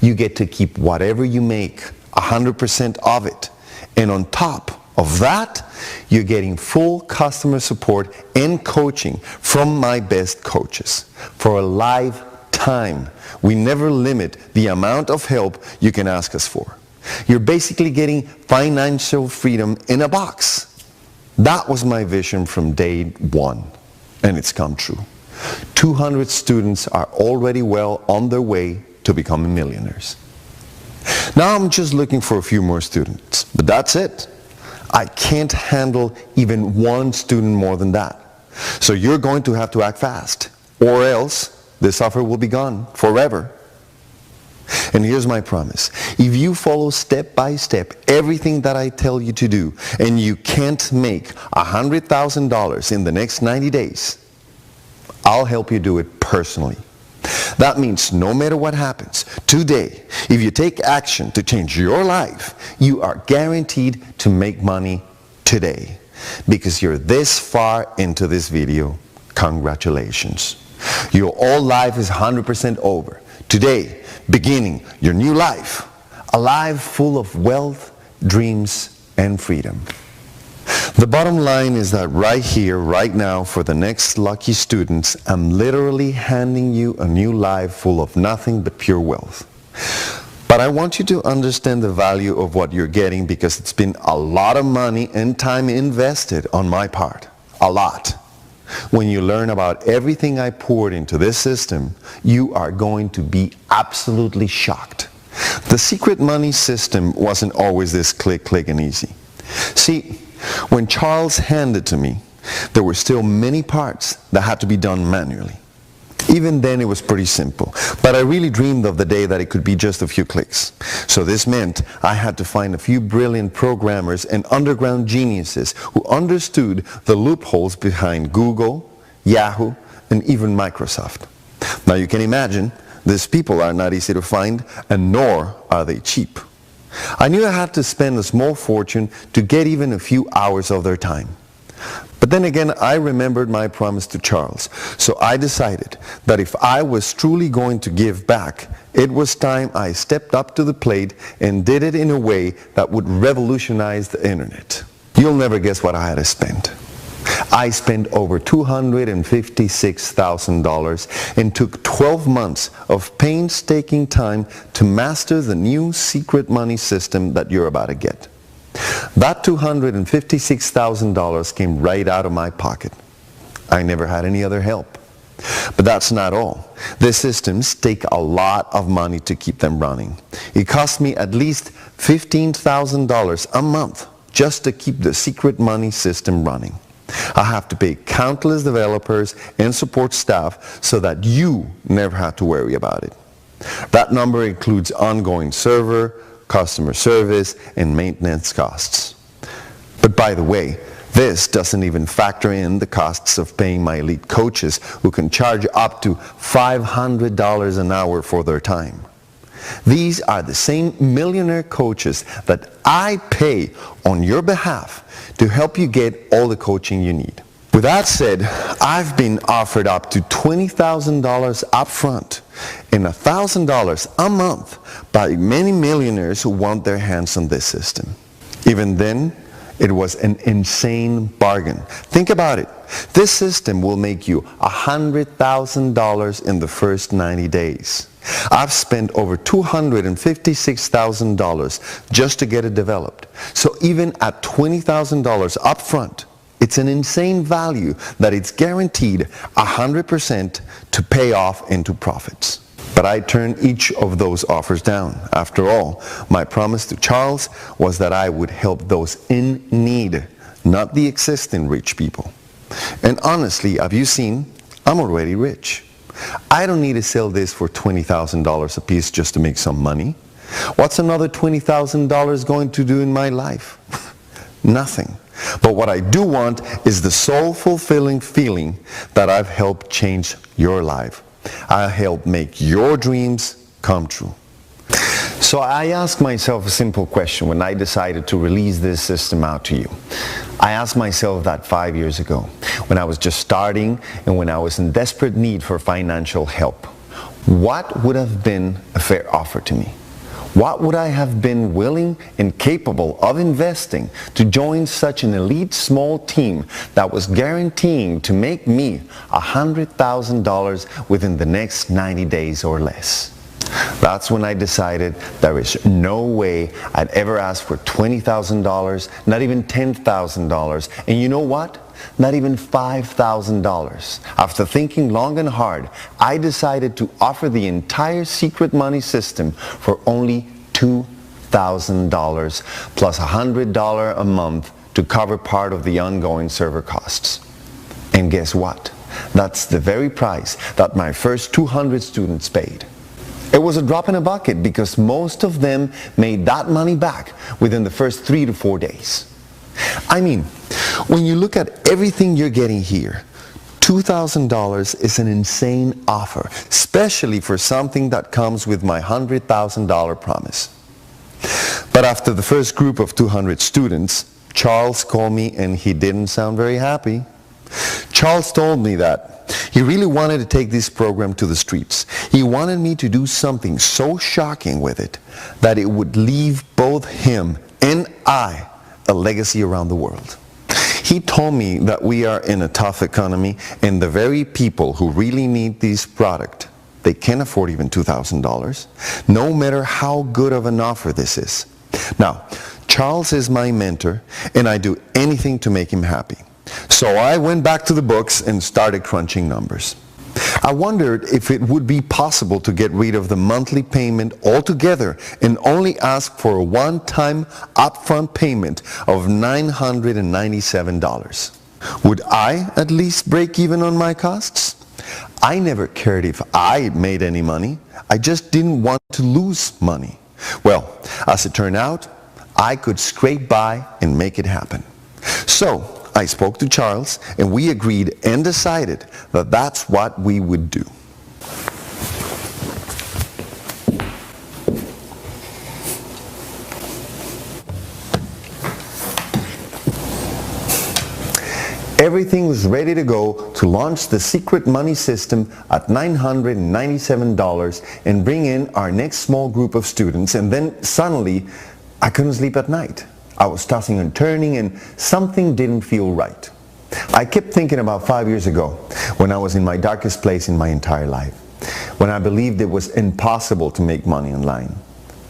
You get to keep whatever you make, 100% of it. And on top of that, you're getting full customer support and coaching from my best coaches for a lifetime. We never limit the amount of help you can ask us for. You're basically getting financial freedom in a box. That was my vision from day one, and it's come true. 200 students are already well on their way to becoming millionaires. Now I'm just looking for a few more students, but that's it. I can't handle even one student more than that. So you're going to have to act fast, or else this offer will be gone forever. And here's my promise. If you follow step by step everything that I tell you to do, and you can't make $100,000 in the next 90 days, I'll help you do it personally. That means no matter what happens, today, if you take action to change your life, you are guaranteed to make money today. Because you're this far into this video, congratulations. Your old life is 100% over. Today, beginning your new life, a life full of wealth, dreams, and freedom. The bottom line is that right here, right now, for the next lucky students, I'm literally handing you a new life full of nothing but pure wealth. But I want you to understand the value of what you're getting, because it's been a lot of money and time invested on my part. A lot. When you learn about everything I poured into this system, you are going to be absolutely shocked. The secret money system wasn't always this click, and easy. See, when Charles handed to me, there were still many parts that had to be done manually. Even then it was pretty simple, but I really dreamed of the day that it could be just a few clicks. So this meant I had to find a few brilliant programmers and underground geniuses who understood the loopholes behind Google, Yahoo, and even Microsoft. Now you can imagine, these people are not easy to find, and nor are they cheap. I knew I had to spend a small fortune to get even a few hours of their time. But then again, I remembered my promise to Charles. So I decided that if I was truly going to give back, it was time I stepped up to the plate and did it in a way that would revolutionize the internet. You'll never guess what I had to spend. I spent over $256,000 and took 12 months of painstaking time to master the new secret money system that you're about to get. That $256,000 came right out of my pocket. I never had any other help. But that's not all. The systems take a lot of money to keep them running. It cost me at least $15,000 a month just to keep the secret money system running. I have to pay countless developers and support staff so that you never have to worry about it. That number includes ongoing server, customer service, and maintenance costs. But by the way, this doesn't even factor in the costs of paying my elite coaches who can charge up to $500 an hour for their time. These are the same millionaire coaches that I pay on your behalf to help you get all the coaching you need. With that said, I've been offered up to $20,000 up front and $1,000 a month by many millionaires who want their hands on this system. Even then, it was an insane bargain. Think about it. This system will make you $100,000 in the first 90 days. I've spent over $256,000 just to get it developed. So even at $20,000 up front, it's an insane value that it's guaranteed 100% to pay off into profits. But I turned each of those offers down. After all, my promise to Charles was that I would help those in need, not the existing rich people. And honestly, have you seen? I'm already rich. I don't need to sell this for $20,000 a piece just to make some money. What's another $20,000 going to do in my life? Nothing. But what I do want is the soul-fulfilling feeling that I've helped change your life. I help make your dreams come true. So I asked myself a simple question when I decided to release this system out to you. I asked myself that 5 years ago, when I was just starting and when I was in desperate need for financial help. What would have been a fair offer to me? What would I have been willing and capable of investing to join such an elite small team that was guaranteeing to make me $100,000 within the next 90 days or less? That's when I decided there is no way I'd ever ask for $20,000, not even $10,000, and you know what? Not even $5,000. After thinking long and hard, I decided to offer the entire secret money system for only $2,000 plus $100 a month to cover part of the ongoing server costs. And guess what? That's the very price that my first 200 students paid. It was a drop in a bucket because most of them made that money back within the first 3 to 4 days. I mean, when you look at everything you're getting here, $2,000 is an insane offer, especially for something that comes with my $100,000 promise. But after the first group of 200 students, Charles called me and he didn't sound very happy. Charles told me that he really wanted to take this program to the streets. He wanted me to do something so shocking with it that it would leave both him and I a legacy around the world. He told me that we are in a tough economy and the very people who really need this product, they can't afford even $2,000, no matter how good of an offer this is. Now, Charles is my mentor and I do anything to make him happy. So I went back to the books and started crunching numbers. I wondered if it would be possible to get rid of the monthly payment altogether and only ask for a one-time upfront payment of $997. Would I at least break even on my costs? I never cared if I made any money. I just didn't want to lose money. Well, as it turned out, I could scrape by and make it happen. So I spoke to Charles and we agreed and decided that that's what we would do. Everything was ready to go to launch the secret money system at $997 and bring in our next small group of students, and then suddenly I couldn't sleep at night. I was tossing and turning and something didn't feel right. I kept thinking about 5 years ago when I was in my darkest place in my entire life, when I believed it was impossible to make money online.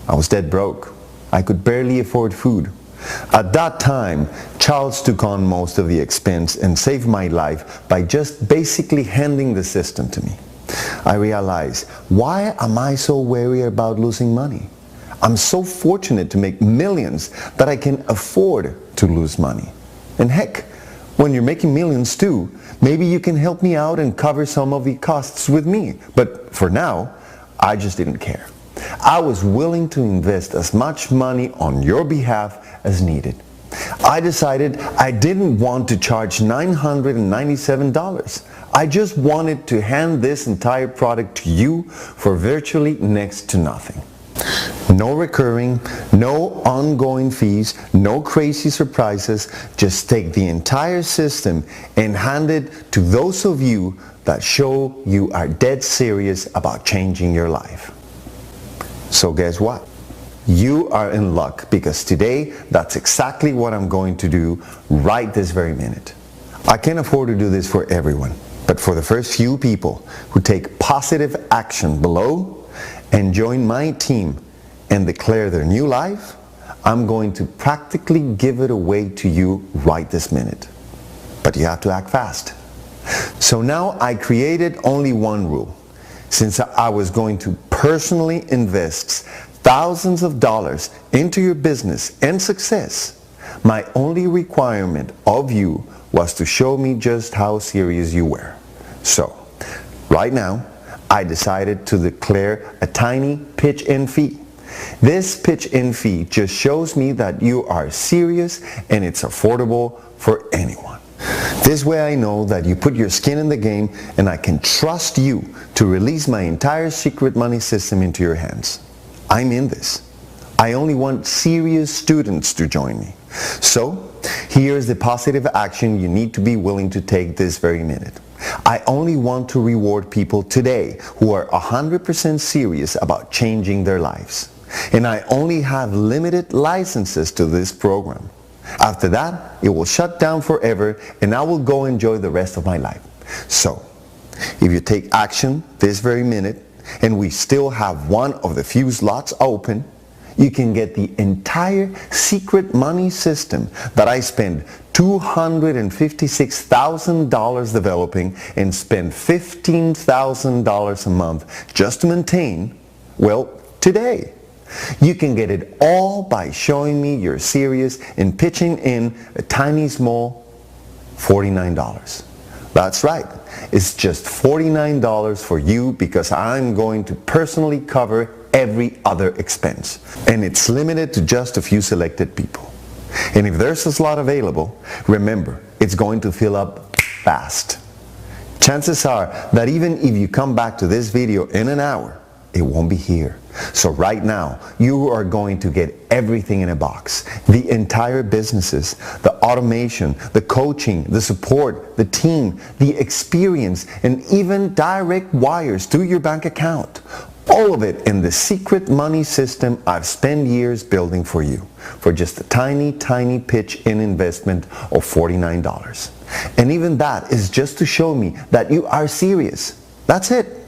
I was dead broke. I could barely afford food. At that time, Charles took on most of the expense and saved my life by just basically handing the system to me. I realized, why am I so wary about losing money? I'm so fortunate to make millions that I can afford to lose money. And heck, when you're making millions too, maybe you can help me out and cover some of the costs with me. But for now, I just didn't care. I was willing to invest as much money on your behalf as needed. I decided I didn't want to charge $997. I just wanted to hand this entire product to you for virtually next to nothing. No recurring, no ongoing fees, no crazy surprises. Just take the entire system and hand it to those of you that show you are dead serious about changing your life. So guess what? You are in luck, because today that's exactly what I'm going to do right this very minute. I can't afford to do this for everyone, but for the first few people who take positive action below and join my team and declare their new life, I'm going to practically give it away to you right this minute. But you have to act fast. So now I created only one rule. Since I was going to personally invest thousands of dollars into your business and success, my only requirement of you was to show me just how serious you were. So, right now, I decided to declare a tiny pitch-in fee. This pitch-in fee just shows me that you are serious and it's affordable for anyone. This way I know that you put your skin in the game and I can trust you to release my entire secret money system into your hands. I'm in this. I only want serious students to join me. So, here's the positive action you need to be willing to take this very minute. I only want to reward people today who are 100% serious about changing their lives. And I only have limited licenses to this program. After that, it will shut down forever and I will go enjoy the rest of my life. So, if you take action this very minute and we still have one of the few slots open, you can get the entire secret money system that I spent $256,000 developing and spend $15,000 a month just to maintain, well, today. You can get it all by showing me you're serious and pitching in a tiny small $49. That's right. It's just $49 for you because I'm going to personally cover every other expense. And it's limited to just a few selected people. And if there's a slot available, remember, it's going to fill up fast. Chances are that even if you come back to this video in an hour, it won't be here. So right now, you are going to get everything in a box. The entire businesses, the automation, the coaching, the support, the team, the experience, and even direct wires to your bank account. All of it in the secret money system I've spent years building for you for just a tiny, tiny pitch-in investment of $49. And even that is just to show me that you are serious. That's it.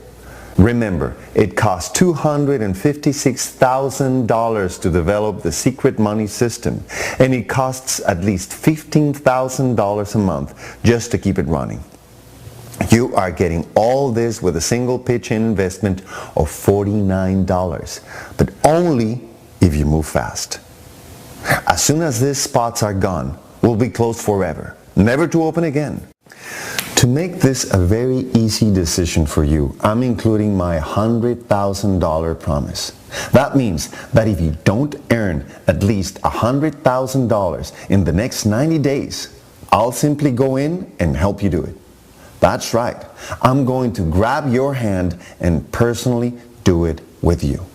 Remember, it costs $256,000 to develop the secret money system, and it costs at least $15,000 a month just to keep it running. You are getting all this with a single pitch-in investment of $49, but only if you move fast. As soon as these spots are gone, we'll be closed forever, never to open again. To make this a very easy decision for you, I'm including my $100,000 promise. That means that if you don't earn at least $100,000 in the next 90 days, I'll simply go in and help you do it. That's right. I'm going to grab your hand and personally do it with you.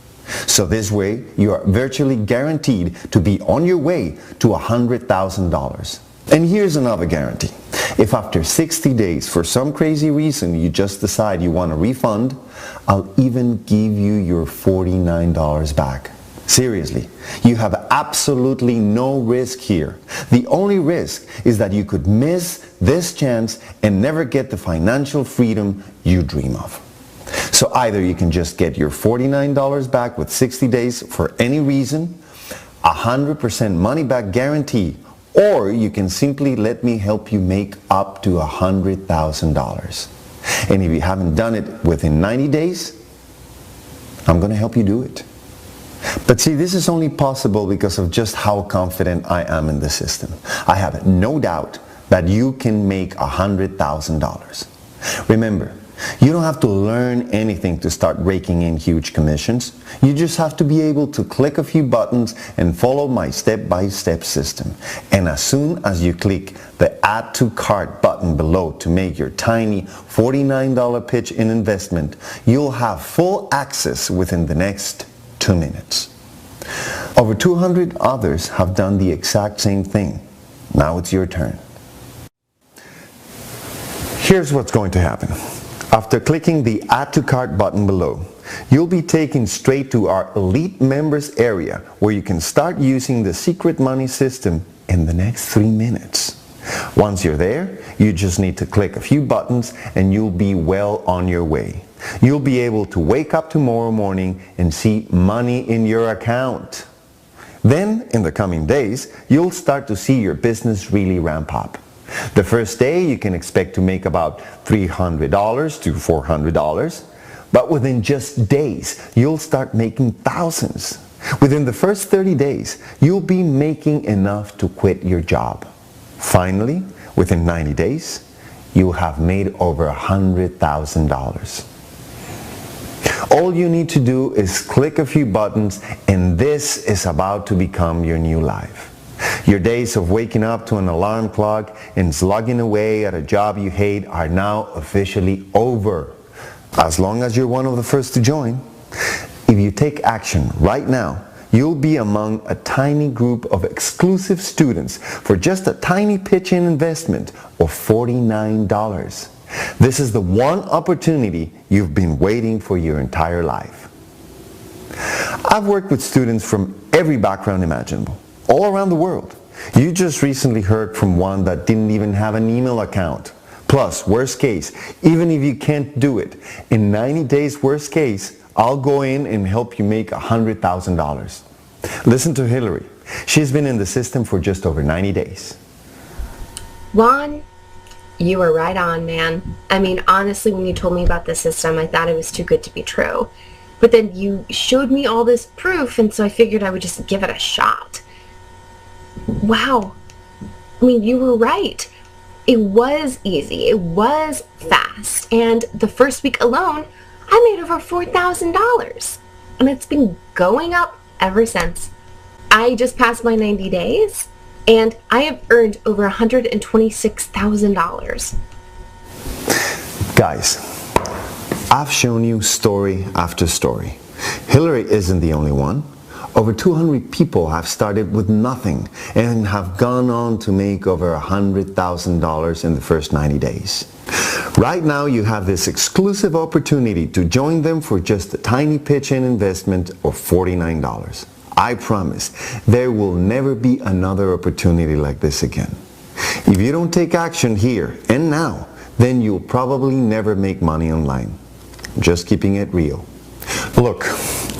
So this way, you are virtually guaranteed to be on your way to $100,000. And here's another guarantee. If after 60 days, for some crazy reason, you just decide you want a refund, I'll even give you your $49 back. Seriously, you have absolutely no risk here. The only risk is that you could miss this chance and never get the financial freedom you dream of. So either you can just get your $49 back with 60 days for any reason, 100% money back guarantee, or you can simply let me help you make up to $100,000. And if you haven't done it within 90 days, I'm going to help you do it. But see, this is only possible because of just how confident I am in the system. I have no doubt that you can make $100,000. Remember, you don't have to learn anything to start raking in huge commissions. You just have to be able to click a few buttons and follow my step-by-step system. And as soon as you click the Add to Cart button below to make your tiny $49 pitch in investment, you'll have full access within the next 2 minutes. Over 200 others have done the exact same thing. Now it's your turn. Here's what's going to happen. After clicking the Add to Cart button below, you'll be taken straight to our Elite Members area where you can start using the Secret Money system in the next 3 minutes. Once you're there, you just need to click a few buttons and you'll be well on your way. You'll be able to wake up tomorrow morning and see money in your account. Then, in the coming days, you'll start to see your business really ramp up. The first day you can expect to make about $300 to $400, but within just days you'll start making thousands. Within the first 30 days you'll be making enough to quit your job. Finally, within 90 days you'll have made over $100,000. All you need to do is click a few buttons and this is about to become your new life. Your days of waking up to an alarm clock and slugging away at a job you hate are now officially over, as long as you're one of the first to join. If you take action right now, you'll be among a tiny group of exclusive students for just a tiny pitch-in investment of $49. This is the one opportunity you've been waiting for your entire life. I've worked with students from every background imaginable, all around the world. You just recently heard from one that didn't even have an email account. Plus, worst case, even if you can't do it, in 90 days worst case, I'll go in and help you make $100,000. Listen to Hillary. She's been in the system for just over 90 days. Juan, you were right on, man. I mean, honestly, when you told me about the system, I thought it was too good to be true. But then you showed me all this proof, and so I figured I would just give it a shot. Wow. I mean, you were right. It was easy. It was fast. And the first week alone, I made over $4,000. And it's been going up ever since. I just passed my 90 days, and I have earned over $126,000. Guys, I've shown you story after story. Hillary isn't the only one. Over 200 people have started with nothing and have gone on to make over $100,000 in the first 90 days. Right now you have this exclusive opportunity to join them for just a tiny pitch-in investment of $49. I promise there will never be another opportunity like this again. If you don't take action here and now, then you'll probably never make money online. Just keeping it real. Look,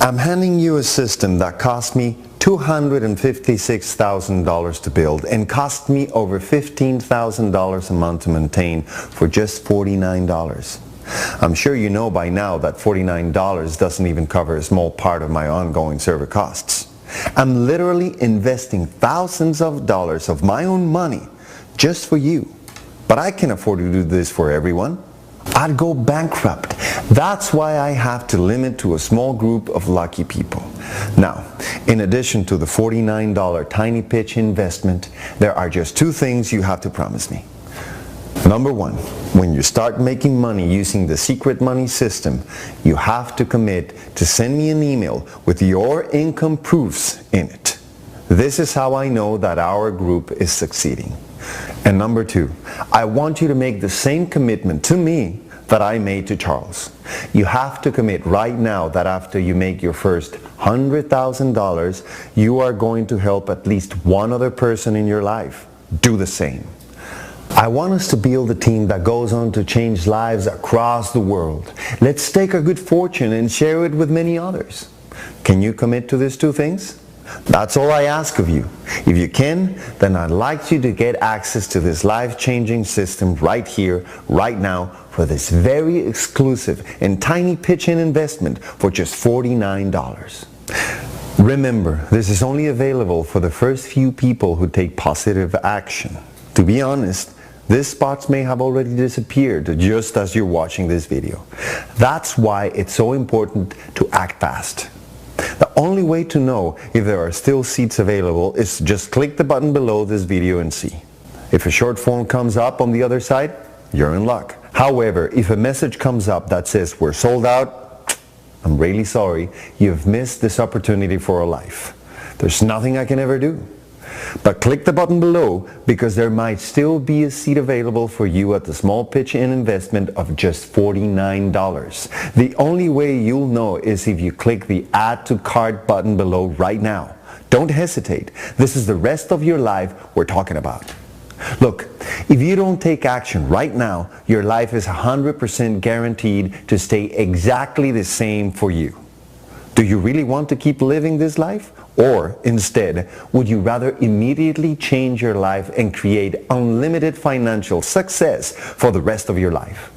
I'm handing you a system that cost me $256,000 to build and cost me over $15,000 a month to maintain for just $49. I'm sure you know by now that $49 doesn't even cover a small part of my ongoing server costs. I'm literally investing thousands of dollars of my own money just for you. But I can afford to do this for everyone. I'd go bankrupt. That's why I have to limit to a small group of lucky people. Now, in addition to the $49 tiny pitch investment, there are just two things you have to promise me. Number one, when you start making money using the Secret Money system, you have to commit to send me an email with your income proofs in it. This is how I know that our group is succeeding. And number 2, I want you to make the same commitment to me that I made to Charles. You have to commit right now that after you make your first $100,000, you are going to help at least one other person in your life do the same. I want us to build a team that goes on to change lives across the world. Let's take our good fortune and share it with many others. Can you commit to these 2 things? That's all I ask of you. If you can, then I'd like you to get access to this life-changing system right here, right now, for this very exclusive and tiny pitch-in investment for just $49. Remember, this is only available for the first few people who take positive action. To be honest, these spots may have already disappeared just as you're watching this video. That's why it's so important to act fast. The only way to know if there are still seats available is to just click the button below this video and see. If a short form comes up on the other side, you're in luck. However, if a message comes up that says we're sold out, I'm really sorry, you've missed this opportunity for a life. There's nothing I can ever do. But click the button below because there might still be a seat available for you at the small pitch-in investment of just $49. The only way you'll know is if you click the Add to Cart button below right now. Don't hesitate. This is the rest of your life we're talking about. Look, if you don't take action right now, your life is 100% guaranteed to stay exactly the same for you. Do you really want to keep living this life? Or instead, would you rather immediately change your life and create unlimited financial success for the rest of your life?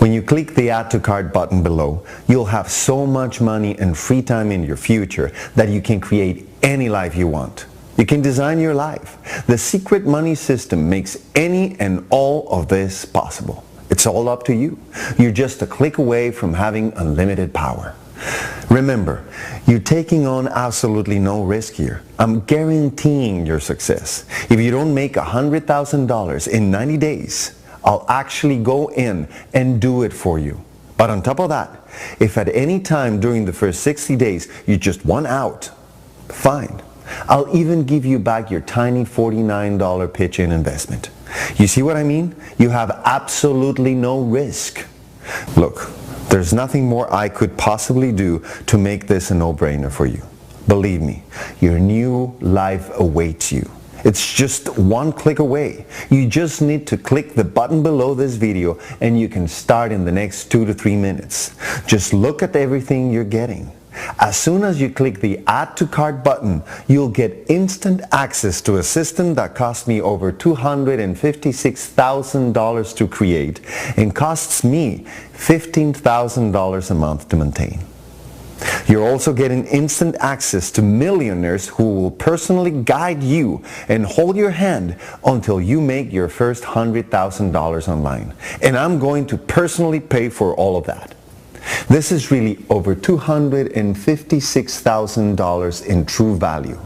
When you click the Add to Cart button below, you'll have so much money and free time in your future that you can create any life you want. You can design your life. The Secret Money System makes any and all of this possible. It's all up to you. You're just a click away from having unlimited power. Remember, you're taking on absolutely no risk here. I'm guaranteeing your success. If you don't make $100,000 in 90 days, I'll actually go in and do it for you. But on top of that, if at any time during the first 60 days you just want out, fine. I'll even give you back your tiny $49 pitch-in investment. You see what I mean? You have absolutely no risk. Look, there's nothing more I could possibly do to make this a no-brainer for you. Believe me, your new life awaits you. It's just one click away. You just need to click the button below this video and you can start in the next 2 to 3 minutes. Just look at everything you're getting. As soon as you click the Add to Cart button, you'll get instant access to a system that cost me over $256,000 to create and costs me $15,000 a month to maintain. You're also getting instant access to millionaires who will personally guide you and hold your hand until you make your first $100,000 online. And I'm going to personally pay for all of that. This is really over $256,000 in true value,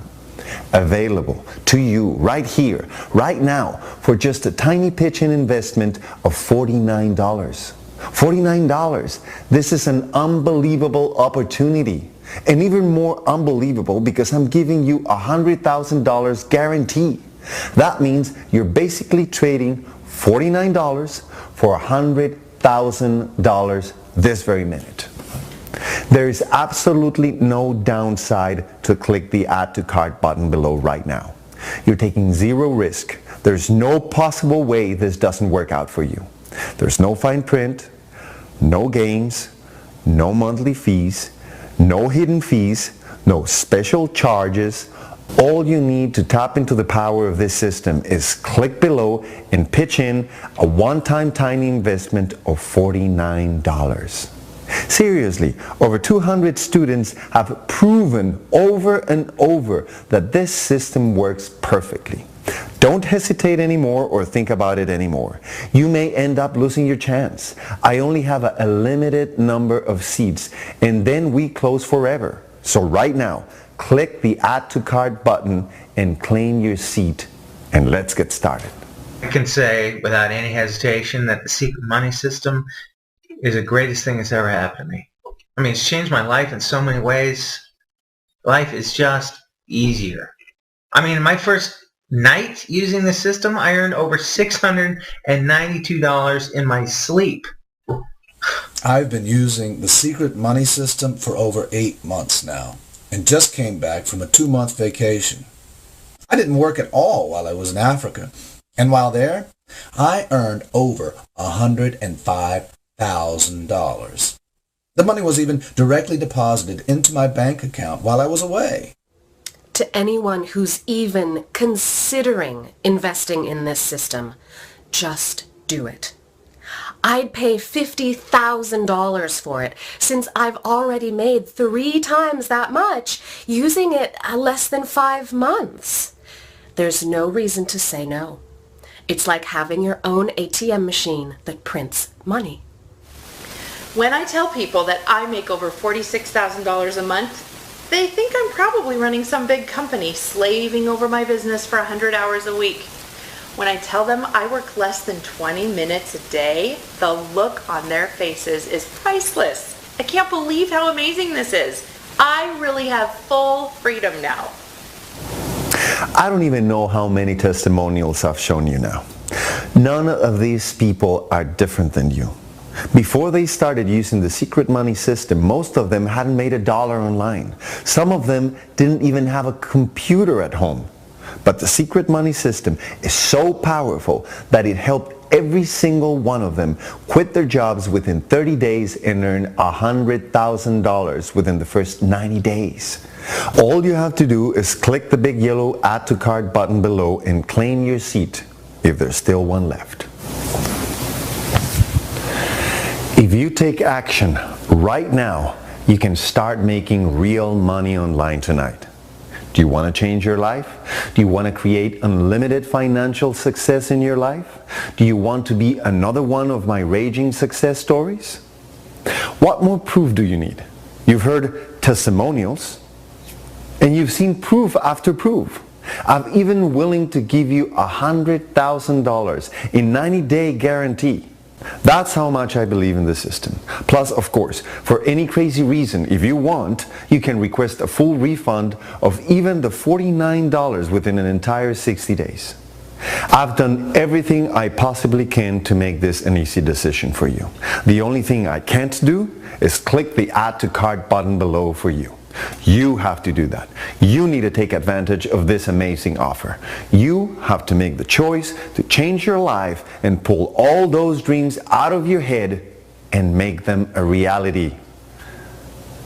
available to you right here, right now, for just a tiny pitch-in investment of $49. $49. This is an unbelievable opportunity, and even more unbelievable because I'm giving you $100,000 guarantee. That means you're basically trading $49 for $100,000 this very minute. There is absolutely no downside to click the Add to Cart button below right now. You're taking zero risk. There's no possible way this doesn't work out for you. There's no fine print, no games, no monthly fees, no hidden fees, no special charges. All you need to tap into the power of this system is click below and pitch in a one-time tiny investment of $49. Seriously, over 200 students have proven over and over that this system works perfectly. Don't hesitate anymore or think about it anymore. You may end up losing your chance. I only have a limited number of seats and then we close forever. So right now, click the Add to Cart button and claim your seat, and let's get started. I can say without any hesitation that the Secret Money System is the greatest thing that's ever happened to me. I mean, it's changed my life in so many ways. Life is just easier. I mean, my first night using the system, I earned over $692 in my sleep. I've been using the secret money system for over 8 months now and just came back from a 2-month vacation. I didn't work at all while I was in Africa. And while there, I earned over $105,000. The money was even directly deposited into my bank account while I was away. To anyone who's even considering investing in this system, just do it. I'd pay $50,000 for it since I've already made 3 times that much using it less than 5 months. There's no reason to say no. It's like having your own ATM machine that prints money. When I tell people that I make over $46,000 a month, they think I'm probably running some big company slaving over my business for 100 hours a week. When I tell them I work less than 20 minutes a day, the look on their faces is priceless. I can't believe how amazing this is. I really have full freedom now. I don't even know how many testimonials I've shown you now. None of these people are different than you. Before they started using the secret money system, most of them hadn't made $1 online. Some of them didn't even have a computer at home. But the secret money system is so powerful that it helped every single one of them quit their jobs within 30 days and earn $100,000 within the first 90 days. All you have to do is click the big yellow Add to Cart button below and claim your seat, if there's still one left. If you take action right now, you can start making real money online tonight. Do you want to change your life? Do you want to create unlimited financial success in your life? Do you want to be another one of my raging success stories? What more proof do you need? You've heard testimonials, and you've seen proof after proof. I'm even willing to give you $100,000 in 90-day guarantee. That's how much I believe in the system. Plus, of course, for any crazy reason, if you want, you can request a full refund of even the $49 within an entire 60 days. I've done everything I possibly can to make this an easy decision for you. The only thing I can't do is click the Add to Cart button below for you. You have to do that. You need to take advantage of this amazing offer. You have to make the choice to change your life and pull all those dreams out of your head and make them a reality.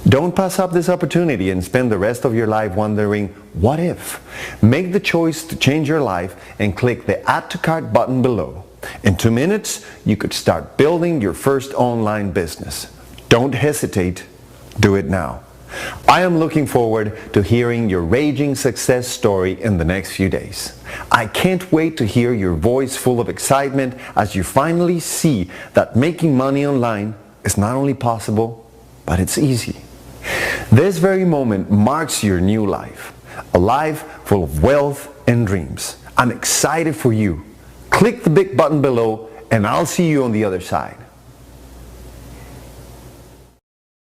Don't pass up this opportunity and spend the rest of your life wondering, what if? Make the choice to change your life and click the Add to Cart button below. In 2 minutes, you could start building your first online business. Don't hesitate. Do it now. I am looking forward to hearing your raging success story in the next few days. I can't wait to hear your voice full of excitement as you finally see that making money online is not only possible, but it's easy. This very moment marks your new life, a life full of wealth and dreams. I'm excited for you. Click the big button below and I'll see you on the other side.